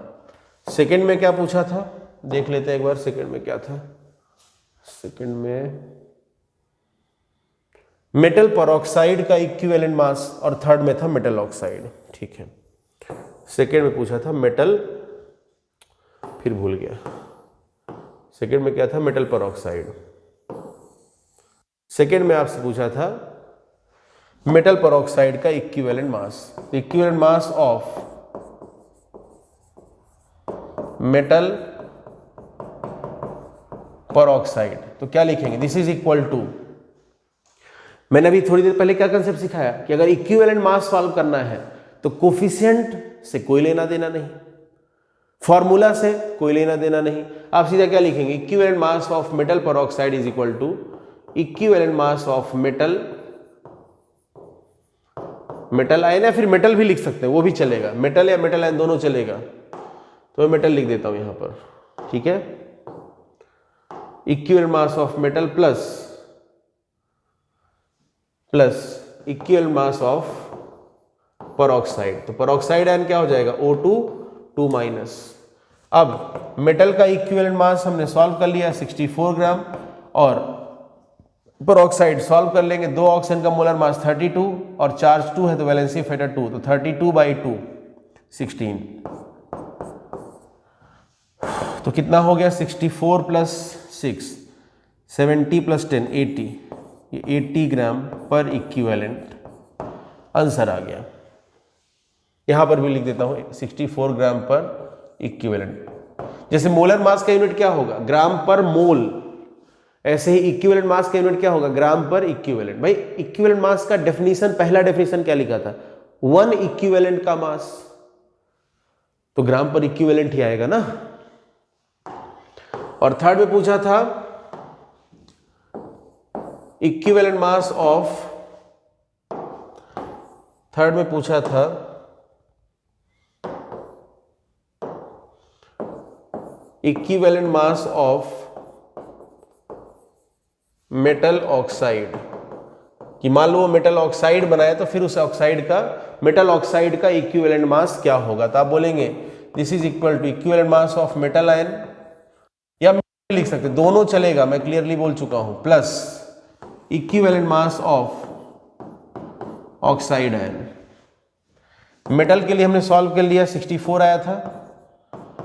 A: सेकंड में क्या पूछा था देख लेते हैं एक बार, सेकंड में क्या था, सेकंड में मेटल पेरोक्साइड का इक्विवेलेंट मास, और थर्ड में था मेटल ऑक्साइड। ठीक है, सेकंड में पूछा था मेटल, फिर भूल गया, सेकंड में क्या था मेटल पेरोक्साइड। सेकंड में आपसे पूछा था मेटल पेरोक्साइड का equivalent mass, equivalent mass of metal peroxide, तो क्या लिखेंगे, दिस इज इक्वल टू, मैंने अभी थोड़ी देर पहले क्या कंसेप्ट सिखाया कि अगर इक्विवेलेंट मास सॉल्व करना है तो कोफिशिएंट से कोई लेना देना नहीं, फॉर्मूला से कोई लेना देना नहीं, आप सीधा क्या लिखेंगे equivalent mass of metal peroxide is equal to equivalent mass of metal ion, या फिर मेटल भी लिख सकते हैं वो भी चलेगा, मेटल या मेटल आयन दोनों चलेगा, तो मैं मेटल लिख देता हूं यहां पर। ठीक है, equivalent mass of metal plus equivalent mass of peroxide, तो पेरोक्साइड आयन क्या हो जाएगा O2 2 माइनस। अब मेटल का इक्विवेलेंट मास हमने सॉल्व कर लिया 64 ग्राम, और पेरोक्साइड सॉल्व कर लेंगे, 2 ऑक्सीजन का मोलर मास 32 और चार्ज 2 है तो वैलेंसी फैक्टर 2, तो 32/2 16, तो कितना हो गया 64 + 6 70 + 10 80, ये 80 ग्राम पर इक्विवेलेंट आंसर आ गया। यहां पर भी लिख देता हूं 64 ग्राम पर इक्विवेलेंट। जैसे मोलर मास का यूनिट क्या होगा ग्राम पर मोल, ऐसे ही इक्विवेलेंट मास का यूनिट क्या होगा ग्राम पर इक्विवेलेंट। भाई इक्विवेलेंट मास का डेफिनेशन, पहला डेफिनेशन क्या लिखा था 1 इक्विवेलेंट का मास, तो ग्राम पर इक्विवेलेंट ही आएगा ना। और थर्ड में पूछा था इक्विवेलेंट मास ऑफ, थर्ड में पूछा था equivalent mass of metal oxide, कि मान लो वो मेटल ऑक्साइड बनाया तो फिर उस ऑक्साइड का, मेटल ऑक्साइड का इक्विवेलेंट मास क्या होगा, तो आप बोलेंगे this is equal to equivalent mass of metal ion, या लिख सकते दोनों चलेगा, मैं क्लियरली बोल चुका हूं, plus equivalent mass of oxide ion. Metal के लिए हमने सॉल्व कर लिया 64 आया था,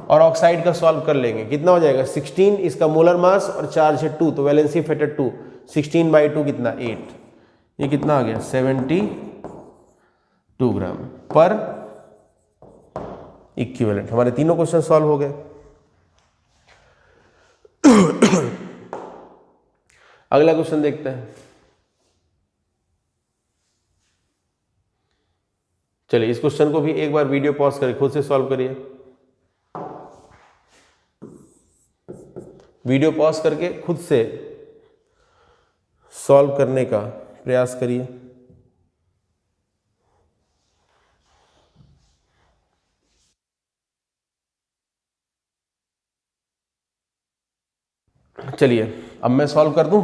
A: और ऑक्साइड का सॉल्व कर लेंगे, कितना हो जाएगा 16, इसका मोलर मास और चार्ज है 2 तो वैलेंसी फैक्टर 2, 16/2 कितना 8, ये कितना आ गया 72 ग्राम पर इक्विवेलेंट। हमारे तीनों क्वेश्चन सॉल्व हो गए। अगला क्वेश्चन देखते हैं। चलिए इस क्वेश्चन को भी एक बार वीडियो पॉज करके खुद से सॉल्व करिए, वीडियो पॉज करके खुद से सॉल्व करने का प्रयास करिए। चलिए अब मैं सॉल्व कर दूं,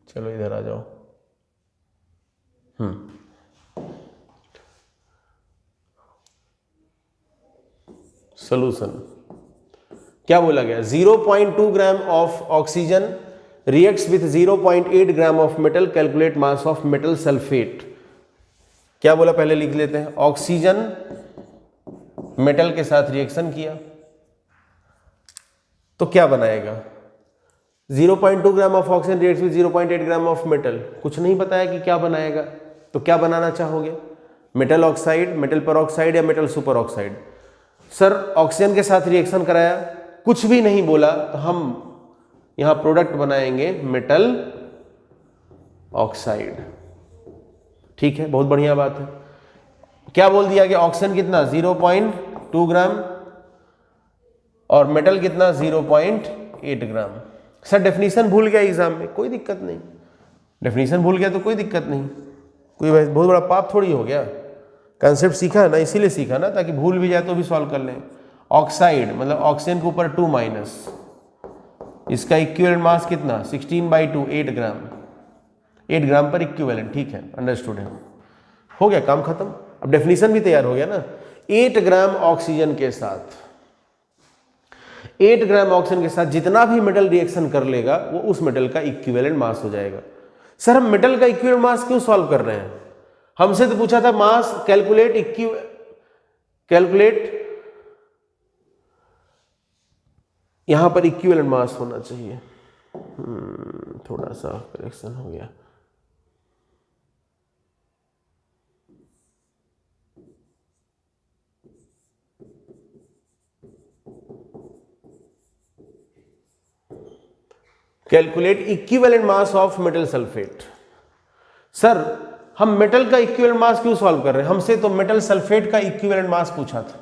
A: चलो इधर आ जाओ। सोल्यूशन। क्या बोला गया? 0.2 gram of oxygen reacts with 0.8 gram of metal, calculate mass of metal sulphate. क्या बोला पहले लिख लेते हैं। ऑक्सीजन मेटल के साथ रिएक्शन किया तो क्या बनाएगा? 0.2 gram of oxygen reacts with 0.8 gram of metal. कुछ नहीं बताया कि क्या बनाएगा, तो क्या बनाना चाहोगे? मेटल ऑक्साइड, मेटल परऑक्साइड या metal super oxide? Sir oxygen के साथ रिएक्शन कराया, कुछ भी नहीं बोला, तो हम यहां प्रोडक्ट बनाएंगे मेटल ऑक्साइड। ठीक है, बहुत बढ़िया बात है। क्या बोल दिया कि ऑक्सीजन कितना? 0.2 ग्राम और मेटल कितना? 0.8 ग्राम। सर डेफिनेशन भूल गया एग्जाम में, कोई दिक्कत नहीं। डेफिनेशन भूल गया तो कोई दिक्कत नहीं, कोई बहुत बड़ा पाप थोड़ी हो गया। कंसेप्ट सीखा है ना, इसीलिए सीखा ना, ताकि भूल भी जाए तो भी सॉल्व कर लें। ऑक्साइड मतलब ऑक्सीजन के ऊपर 2 माइनस, इसका इक्विवेलेंट मास कितना? 16/2, 8 ग्राम। 8 ग्राम पर इक्विवेलेंट। ठीक है, अंडरस्टूड है, हो गया काम खत्म। अब डेफिनेशन भी तैयार हो गया ना। 8 ग्राम ऑक्सीजन के साथ 8 ग्राम ऑक्सीजन के साथ जितना भी मेटल रिएक्शन कर लेगा वो उस मेटल का इक्विवेलेंट मास हो जाएगा। सर हम मेटल का इक्विवेलेंट मास क्यों सॉल्व कर रहे हैं? हमसे तो पूछा था मास कैलकुलेट यहां पर इक्विवेलेंट मास होना चाहिए। थोड़ा सा करेक्शन हो गया। Calculate equivalent mass of metal sulphate. Sir हम मेटल का इक्विवेलेंट मास क्यों सॉल्व कर रहे हैं? हमसे तो मेटल सल्फेट का इक्विवेलेंट मास पूछा था।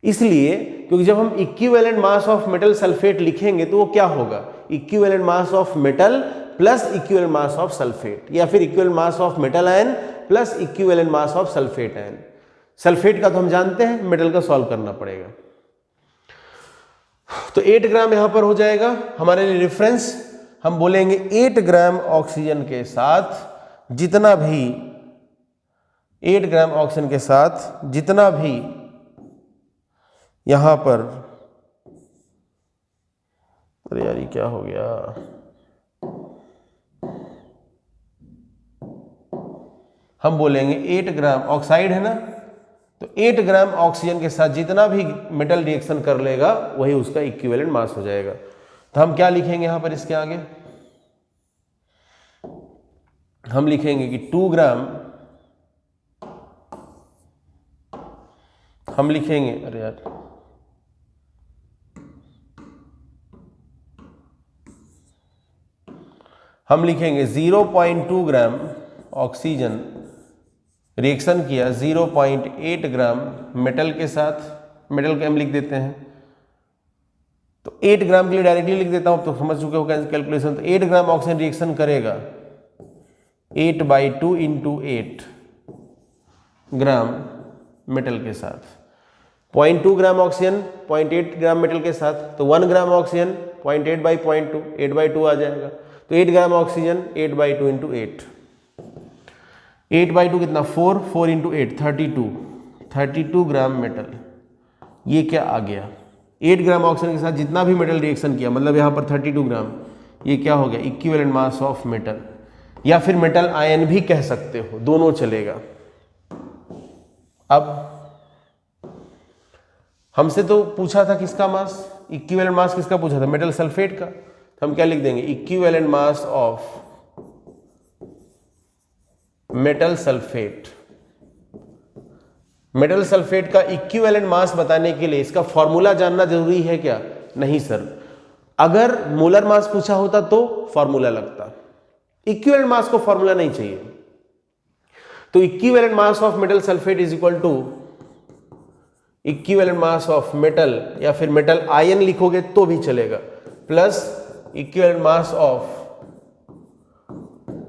A: इसलिए क्योंकि जब हम equivalent mass of metal sulphate लिखेंगे तो वो क्या होगा? Equivalent mass of metal plus equivalent mass of sulphate, या फिर equivalent mass of metal ion plus equivalent mass of sulphate ion. Sulphate का तो हम जानते हैं, मेटल का सॉल्व करना पड़ेगा। तो 8 ग्राम यहां पर हो जाएगा हमारे लिए रेफरेंस। हम बोलेंगे 8 ग्राम ऑक्सीजन के साथ जितना भी 8 ग्राम ऑक्सीजन के साथ जितना भी यहां पर, अरे यार ये क्या हो गया, हम बोलेंगे 8 ग्राम ऑक्साइड है ना, तो 8 ग्राम ऑक्सीजन के साथ जितना भी मेटल रिएक्शन कर लेगा वही उसका इक्विवेलेंट मास हो जाएगा। तो हम क्या लिखेंगे यहां पर इसके आगे? हम लिखेंगे कि 2 ग्राम, हम लिखेंगे, अरे यार हम लिखेंगे 0.2 ग्राम ऑक्सीजन रिएक्शन किया 0.8 ग्राम मेटल के साथ, मेटल का हम लिख देते हैं। तो 8 ग्राम के लिए डायरेक्टली लिख देता हूं, तो समझ चुके हो कैलकुलेशन। तो 8 ग्राम ऑक्सीजन रिएक्शन करेगा 8/2 × 8 ग्राम मेटल के साथ। 0.2 ग्राम ऑक्सीजन 0.8 ग्राम मेटल के साथ, तो 1 ग्राम ऑक्सीजन 0.8/0.2 8/2 आ जाएगा। तो 8 ग्राम ऑक्सीजन 8/2 × 8, 8/2 कितना? 4 × 8 32 ग्राम मेटल। ये क्या आ गया? 8 ग्राम ऑक्सीजन के साथ जितना भी मेटल रिएक्शन किया, मतलब यहाँ पर 32 ग्राम, ये क्या हो गया? इक्विवेलेंट मास ऑफ मेटल, या फिर मेटल आयन भी कह सकते हो, दोनों चलेगा। अब हमसे तो पूछा था किसका मास, इक्विवेलेंट मास किसका पूछा था? मेटल सल्फेट का। तो हम क्या लिख देंगे? Equivalent mass of metal sulphate. Metal sulphate का इक्विवेलेंट मास बताने के लिए इसका फॉर्मूला जानना जरूरी है क्या? नहीं सर, अगर मोलर मास पूछा होता तो फॉर्मूला लगता, इक्विवेलेंट मास को फॉर्मूला नहीं चाहिए। तो equivalent mass of metal sulphate is equal to equivalent mass of metal, या फिर मेटल आयन लिखोगे तो भी चलेगा, plus equivalent mass of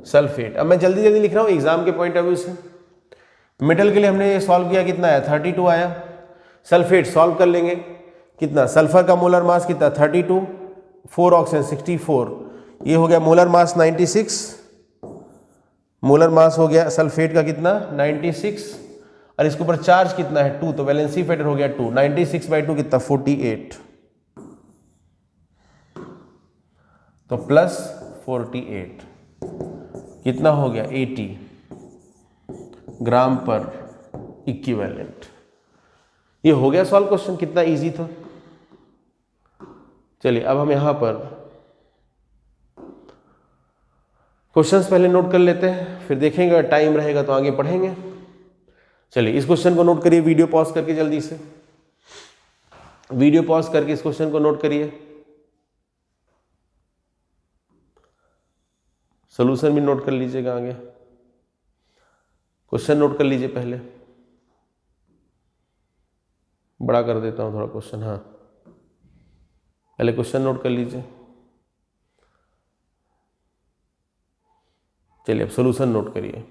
A: sulphate. अब मैं जल्दी जल्दी लिख रहा हूं एग्जाम के पॉइंट ऑफ व्यू से। मेटल के लिए हमने सॉल्व किया, कितना आया? 32 आया। सल्फेट सॉल्व कर लेंगे, कितना? सल्फर का मोलर मास कितना? 32, 4 ऑक्सीजन 64, ये हो गया मोलर मास 96, मोलर मास हो गया सल्फेट का कितना? 96। और इसके ऊपर चार्ज कितना है 2, तो वैलेंसी फैक्टर हो गया 2। 96/2 कितना 48, तो प्लस 48 कितना हो गया 80 ग्राम पर इक्विवेलेंट। ये हो गया सॉल्व क्वेश्चन, कितना इजी था। चलिए अब हम यहां पर क्वेश्चंस पहले नोट कर लेते हैं, फिर देखेंगे अगर टाइम रहेगा तो आगे पढ़ेंगे। चलिए इस क्वेश्चन को नोट करिए, वीडियो पॉज करके जल्दी से, वीडियो पॉज करके इस क्वेश्चन को नोट करिए। सॉल्यूशन भी नोट कर लीजिएगा, आगे क्वेश्चन नोट कर लीजिए। पहले बड़ा कर देता हूं थोड़ा क्वेश्चन, हाँ पहले क्वेश्चन नोट कर लीजिए। चलिए अब सॉल्यूशन नोट करिए,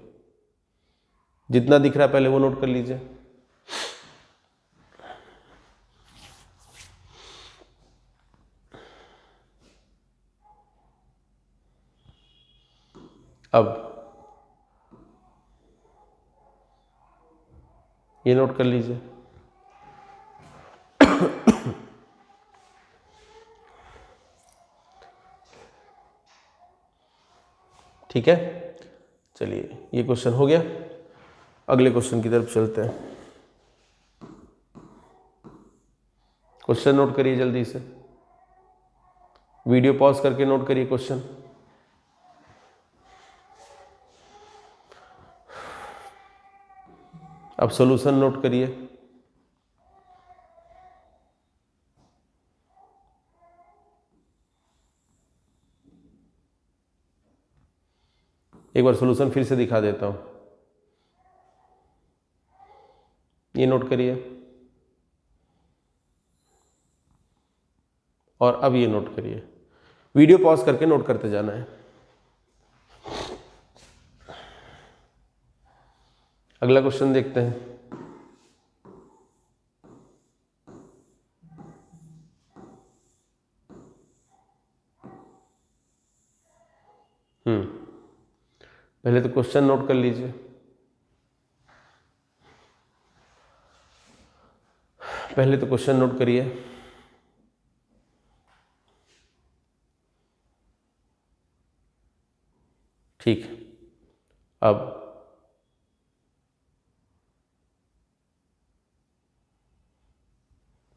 A: जितना दिख रहा है पहले वो नोट कर लीजिए। अब ये नोट कर लीजिए। ठीक है, चलिए ये क्वेश्चन हो गया, अगले क्वेश्चन की तरफ चलते हैं। क्वेश्चन नोट करिए जल्दी से, वीडियो पॉज करके नोट करिए क्वेश्चन। अब सॉल्यूशन नोट करिए। एक बार सॉल्यूशन फिर से दिखा देता हूं, ये नोट करिए और अब ये नोट करिए। वीडियो पॉज करके नोट करते जाना है। अगला क्वेश्चन देखते हैं। पहले तो क्वेश्चन नोट कर लीजिए। पहले तो क्वेश्चन नोट करिए। ठीक, अब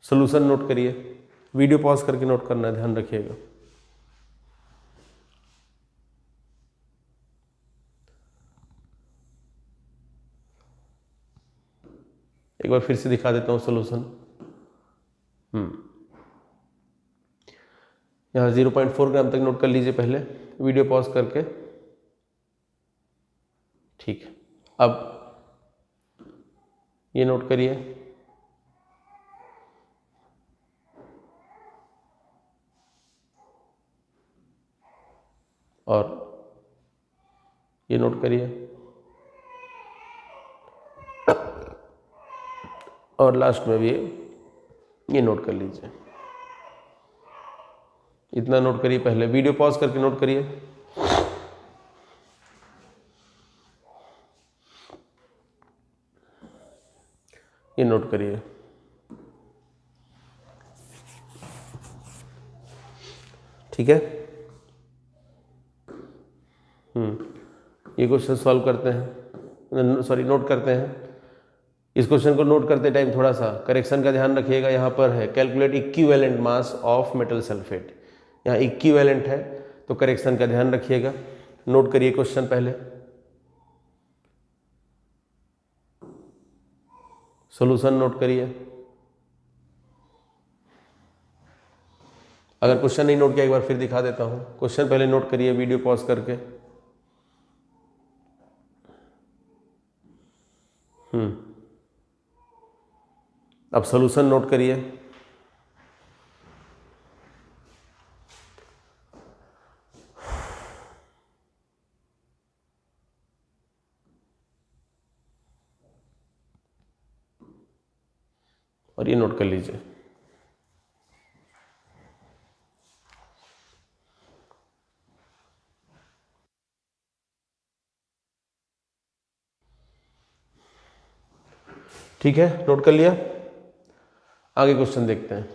A: सॉल्यूशन नोट करिए। वीडियो पॉज करके नोट करना है, ध्यान रखिएगा। एक बार फिर से दिखा देता हूं सॉल्यूशन। यहाँ 0.4 ग्राम तक नोट कर लीजिए पहले, वीडियो पॉज करके। ठीक, अब ये नोट करिए। और ये नोट करिए और लास्ट में भी ये नोट कर लीजिए। इतना नोट करिए, पहले वीडियो पॉज करके नोट करिए। ये नोट करिए। ठीक है, ये क्वेश्चन सॉल्व करते हैं, सॉरी नोट करते हैं। इस क्वेश्चन को नोट करते टाइम थोड़ा सा करेक्शन का ध्यान रखिएगा। यहाँ पर है calculate equivalent mass of metal sulphate, यहाँ इक्विवेलेंट है तो करेक्शन का ध्यान रखिएगा। नोट करिए क्वेश्चन पहले, सॉल्यूशन नोट करिए। अगर क्वेश्चन नहीं नोट किया एक बार फिर दिखा देता हूं। क्वेश्चन पहले नोट करिए वीडियो पॉज करके। अब सॉल्यूशन नोट करिए। और ये नोट कर लीजिए। ठीक है, नोट कर लिया। आगे क्वेश्चन देखते हैं,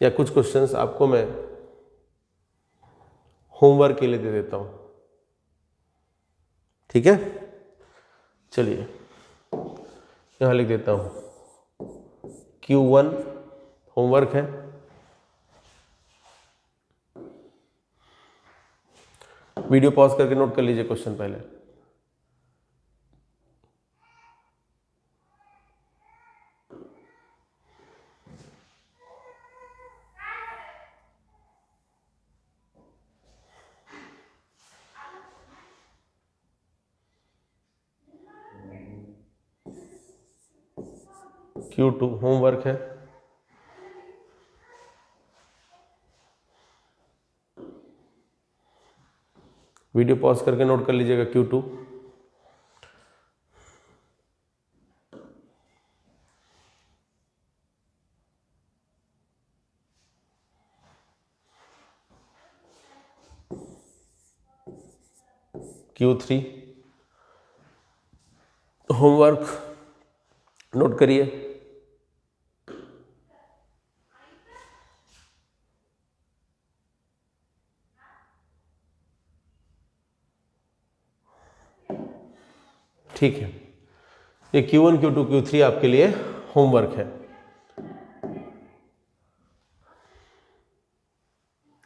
A: या कुछ क्वेश्चंस आपको मैं होमवर्क के लिए दे देता हूं। ठीक है, चलिए यहां लिख देता हूं Q1 होमवर्क है। वीडियो पॉज करके नोट कर लीजिए क्वेश्चन पहले। Q2 होमवर्क है। वीडियो पॉज करके नोट कर लीजिएगा Q2। Q3 होमवर्क नोट करिए। ठीक है, ये Q1 Q2 Q3 आपके लिए होमवर्क है।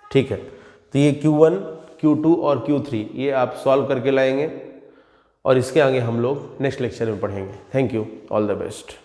A: ठीक है, तो ये Q1 Q2 और Q3 ये आप सॉल्व करके लाएंगे और इसके आगे हम लोग नेक्स्ट लेक्चर में पढ़ेंगे। Thank you, all the best.